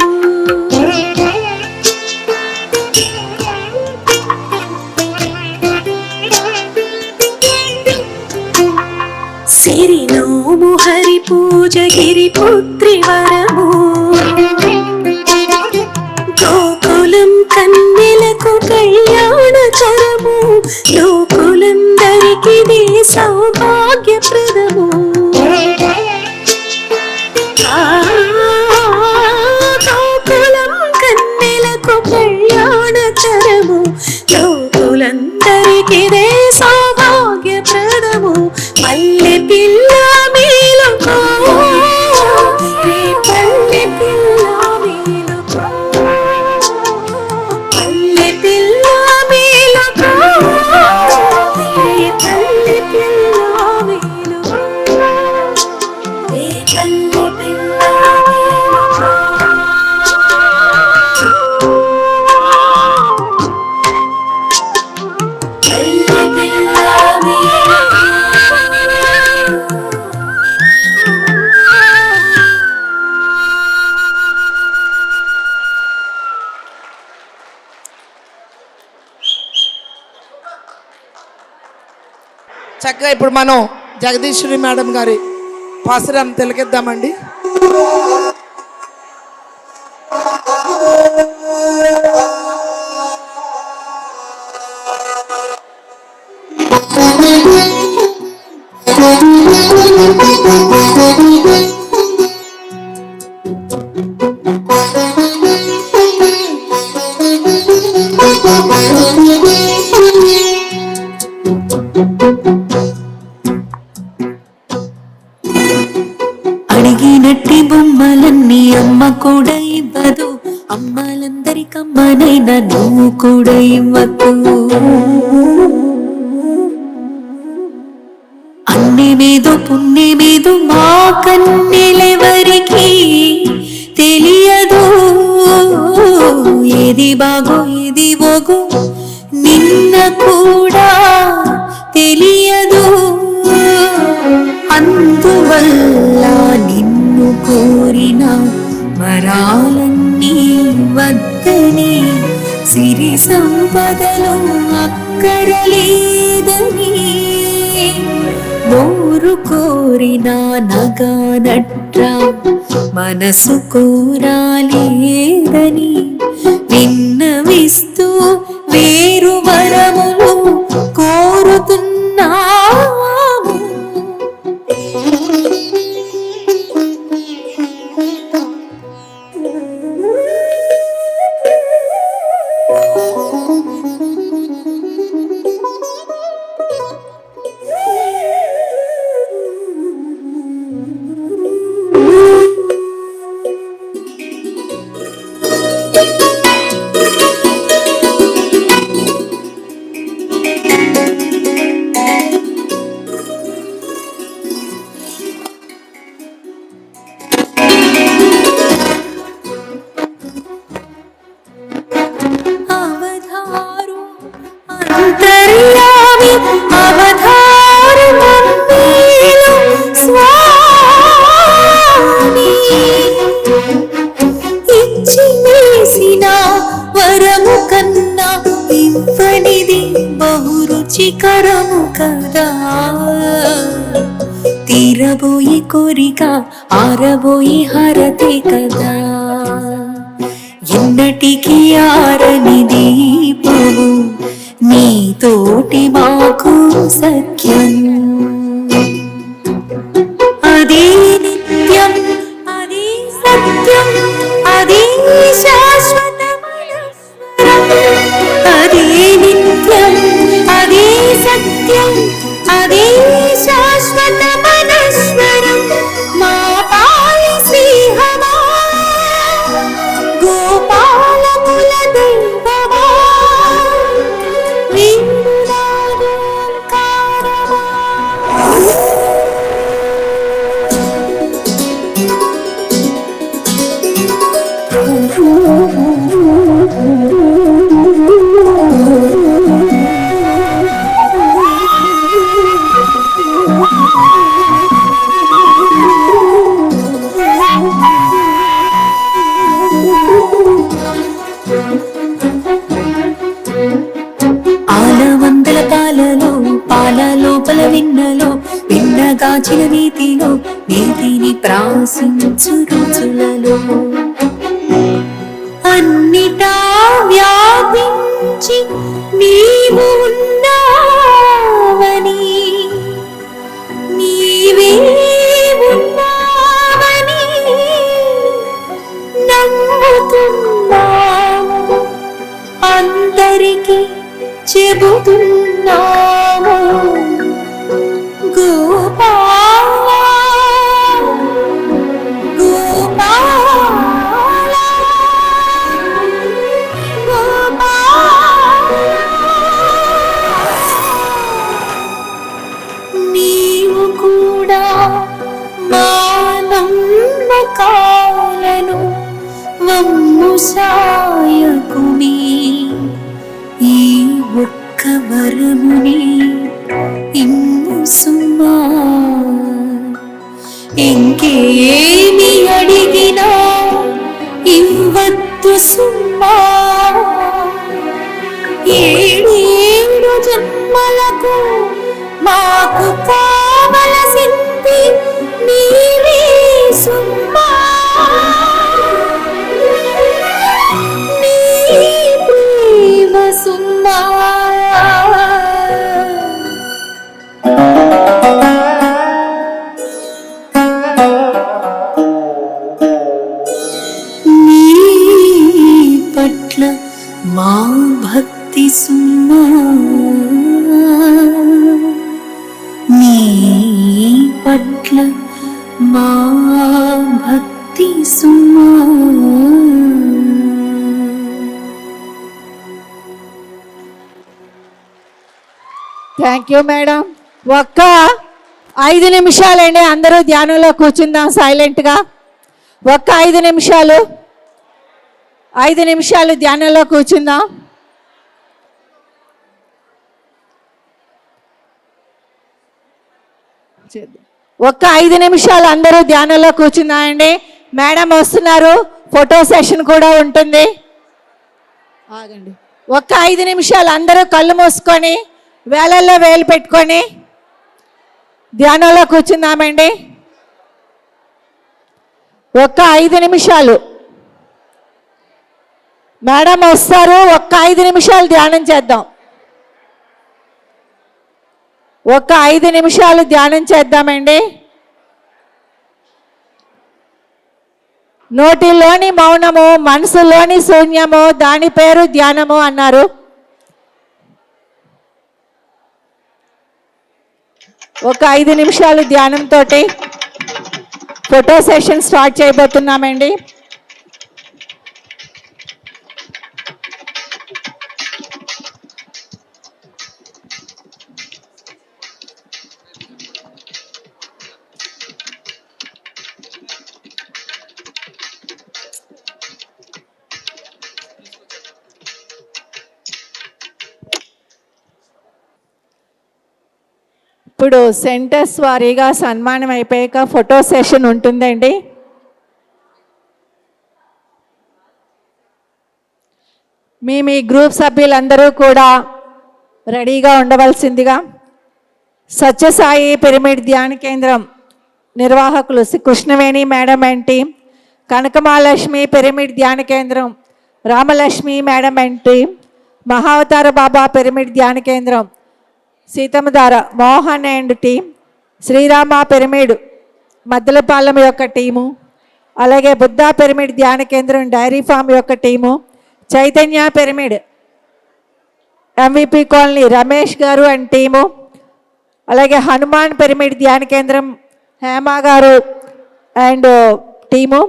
సిరినోము హరి పూజ గిరిపుత్రి వరము గోకులం కన్నెలకు కళ్యాణ చరము లోకులందరికీ సౌభాగ్యప్రదము గోకులం కన్నెలకు కళ్యాణ చరము లోకులందరికీ సౌభాగ్యప్రదము పల్లె పిల్ల మేలుకో రే పల్లె పిల్ల మేలుకో పల్లె పిల్ల మేలుకో రే పల్లె పిల్ల మేలుకో రే పల్లె పిల్ల మేలుకో పల్లె పిల్ల మేలుకో చక్కగా ఇప్పుడు మనం జగదీశ్వరి మేడం గారి పాసురం తిలకిద్దామండి. అడిగినట్టి బొమ్మలన్నీ అమ్మ కూడా ఇవ్వదు, అమ్మలందరికమ్మనైనా నువ్వు కూడా ఇవ్వకు. అన్ని మీద పుణ్య మీద మా కన్నెలెవరికి తెలియదు, ఏది బాగో ఏది ఒగు నిన్న కూడా తెలియదు. అందువల్ల నిన్ను కోరిన వరాలన్నీ వద్దని, సిరి సంపదలు అక్కరలేదని, నోరు కోరిన నగా నట్ర మనసు కోరాలేదని, విన్నవిస్తూ వేరు వరములు కోరుతున్నాము. అంతర్యామి అవధారి మందిలు స్వామి, ఇచ్చి వేసిన వరము కన్నా ఇవ్వనిది బహురుచికరము కదా. తీరబోయి కోరిక ఆరబోయి హరతే కదా, ఎన్నటికి ఆరని దీపము నీతోటి మాకు సఖ్యం. అదే నిత్యం అదే సత్యం అదే శాశ్వతమనస్వరం, అదే నిత్యం అదే సత్యం అదే శాశ్వతమనస్వరం. మా పాలి శ్రీహమా గోపాలముల దైవమా, కాచిన నీతిలో నీతిని ప్రాసించు రోజులలో అన్నిటా వ్యాపించి నీవు ఉన్నావని నీవే ఉన్నావని నమ్ముతున్నాము అందరికీ చెబుతున్నాము గోపాల గోపాల నీవు కూడా మా నమ్మకాలను వమ్ము సాయకుని ఈ ఒక్క వరముని ఇమ్ము సుమా ఇంకేమి అడిగినా ఇవ్వద్దు సుమా ఏడేడు జన్మలకు మాకు కావలసింది నీవే సుమా నీ ప్రేమ సుమా నీ పట్ల మా భక్తి సుమా నీ పట్ల మా భక్తి సుమా థ్యాంక్ యూ మేడం. ఒక్క 5 నిమిషాలండి, అందరూ ధ్యానంలో కూర్చుందాం సైలెంట్గా. ఒక్క 5 నిమిషాలు, 5 నిమిషాలు ధ్యానంలో కూర్చుందాం. ఒక్క 5 నిమిషాలు అందరూ ధ్యానంలో కూర్చుందామండి. మేడం వస్తున్నారు, ఫోటో సెషన్ కూడా ఉంటుంది. ఆగండి, ఒక్క 5 నిమిషాలు అందరూ కళ్ళు మూసుకొని వేలల్లో వేలు పెట్టుకొని ధ్యానంలో కూర్చుందామండి. ఒక్క 5 నిమిషాలు మేడం వస్తారు, ఒక్క 5 నిమిషాలు ధ్యానం చేద్దాం. ఒక్క 5 నిమిషాలు ధ్యానం చేద్దామండి. నోటిలోని మౌనము, మనసులోని శూన్యము, దాని పేరు ధ్యానము అన్నారు. ఒక 5 నిమిషాలు ధ్యానంతో ఫోటో సెషన్ స్టార్ట్ చేయబోతున్నామండి. ఇప్పుడు సెంటర్స్ వారీగా సన్మానం అయిపోయాక ఫోటో సెషన్ ఉంటుందండి. మీ గ్రూప్ సభ్యులందరూ కూడా రెడీగా ఉండవలసిందిగా సత్యసాయి పిరమిడ్ ధ్యాన కేంద్రం నిర్వాహకులు Shri Krishnaveni madam and team, Kanakamahalakshmi pyramid ధ్యాన కేంద్రం Ramalakshmi madam and team, Mahavatara Baba pyramid ధ్యాన కేంద్రం Seethammadhara Mohan and team, Srirama pyramid Maddalapalem యొక్క టీము, అలాగే బుద్ధా పిరమిడ్ ధ్యాన కేంద్రం డైరీ ఫామ్ యొక్క team, Chaitanya pyramid MVP colony Ramesh garu and team, అలాగే హనుమాన్ పిరమిడ్ ధ్యాన కేంద్రం హేమ గారు అండ్ టీము,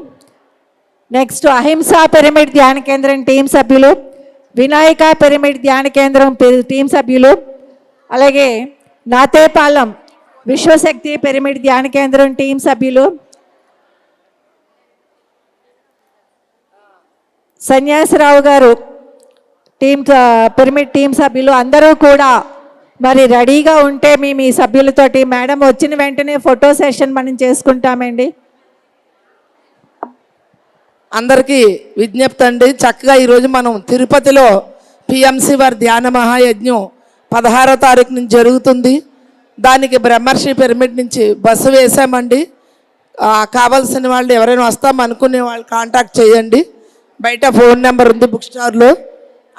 నెక్స్ట్ అహింసా పిరమిడ్ ధ్యాన కేంద్రం టీం సభ్యులు, వినాయక పిరమిడ్ ధ్యాన కేంద్రం టీం సభ్యులు, అలాగే నాతేపాలెం విశ్వశక్తి పిరమిడ్ ధ్యాన కేంద్రం టీం సభ్యులు, సన్యాసరావు గారు పిరమిడ్ టీం సభ్యులు అందరూ కూడా మరి రెడీగా ఉంటే మీ సభ్యులతోటి మేడం వచ్చిన వెంటనే ఫోటో సెషన్ మనం చేసుకుంటామండి. అందరికీ విజ్ఞప్తి అండి, చక్కగా ఈరోజు మనం తిరుపతిలో పిఎంసి వారి ధ్యాన మహాయజ్ఞం 16వ తారీఖు నుంచి జరుగుతుంది. దానికి బ్రహ్మర్షి పిరమిడ్ నుంచి బస్సు వేసామండి. కావాల్సిన వాళ్ళు ఎవరైనా వస్తాం అనుకునే వాళ్ళు కాంటాక్ట్ చేయండి. బయట ఫోన్ నెంబర్ ఉంది బుక్ స్టార్లో,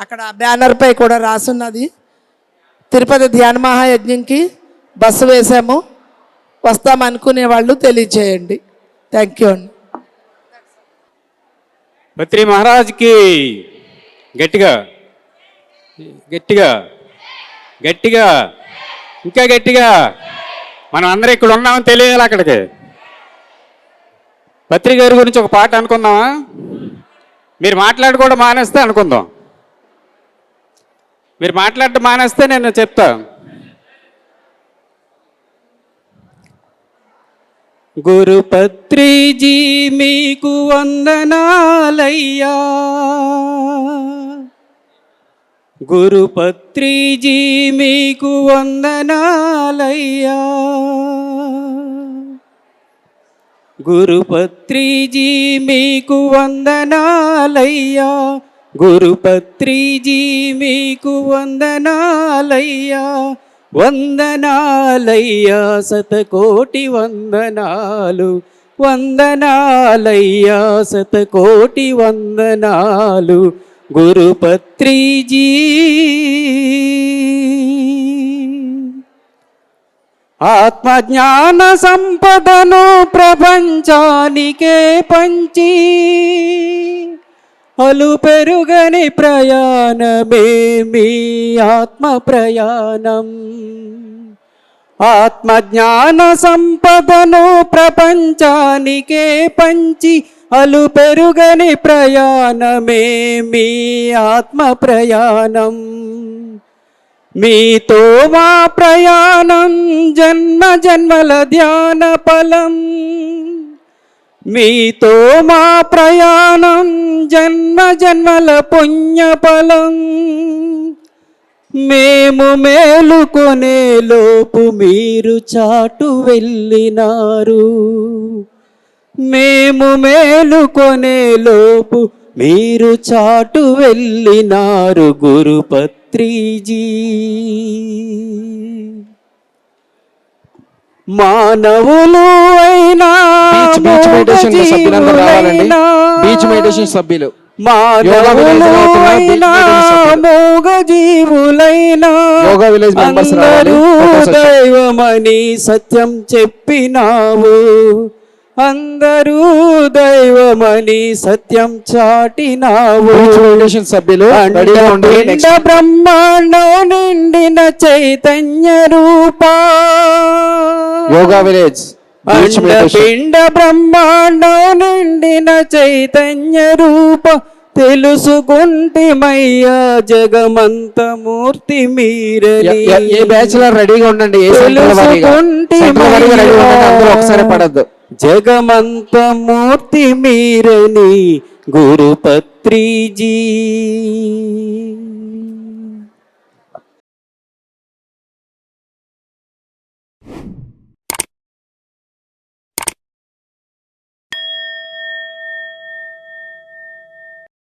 అక్కడ బ్యానర్పై కూడా రాసున్నది. తిరుపతి ధ్యాన మహాయజ్ఞంకి బస్సు వేసాము, వస్తాం అనుకునే వాళ్ళు తెలియచేయండి. థ్యాంక్ యూ అండి. పత్రి మహారాజ్కి గట్టిగా గట్టిగా గట్టిగా ఇంకా గట్టిగా మనం అందరం ఇక్కడ ఉన్నామని తెలియాలి. అక్కడికి పత్రి గారి గురించి ఒక పాట అనుకుందామా? మీరు మాట్లాడి కూడా మానేస్తే అనుకుందాం. మీరు మాట్లాడటం మానేస్తే నేను చెప్తా. గురుపత్రిజీ మీకు వందనాలయ్యా, గురుపత్రిజీ మీకు వందనాలయ్యా, గురుపత్రిజీ మీకు వందనాలయ్యా, గురుపత్రిజీ మీకు వందనాలయ్యా, వందనాలయ్యా శతకోటి వందనాలు, వందనాలయ్యా శతకోటి వందనాలు గురుపత్రిజీ. ఆత్మజ్ఞాన సంపదను ప్రపంచానికే పంచి అలు పెరుగని ప్రయాణమే మీ ఆత్మ ప్రయాణం. ఆత్మజ్ఞాన సంపదను ప్రపంచానికే పంచి అలు పెరుగని ప్రయాణమే మీ ఆత్మ ప్రయాణం. మీతో మా ప్రయాణం జన్మ జన్మల ధ్యాన ఫలం, మీతో మా ప్రయాణం జన్మ జన్మల పుణ్య ఫలం. మేము మేలుకొనే లోపు మీరు చాటు వెళ్ళినారు, మేము మేలుకొనే లోపు మీరు చాటు వెళ్ళినారు గురుపత్రిజీ. మానవులు అయినా సభ్యులు మూగజీవులైనా అందరూ దైవమని సత్యం చెప్పినావు, అందరూ దైవమని సత్యం చాటినావు. సభ్యులు బ్రహ్మాండం నిండిన చైతన్య రూపా, యోగా విలేజ్ పిండ బ్రహ్మాండం నిండిన చైతన్య రూప తెలుసుకుంటిమయ్యా జగమంత మూర్తి మీరని. ఏ బ్యాచులర్ రెడీగా ఉండండి, ఒకసారి పడద్దు. జగమంత మూర్తి మీరని గురుపత్రిజీ.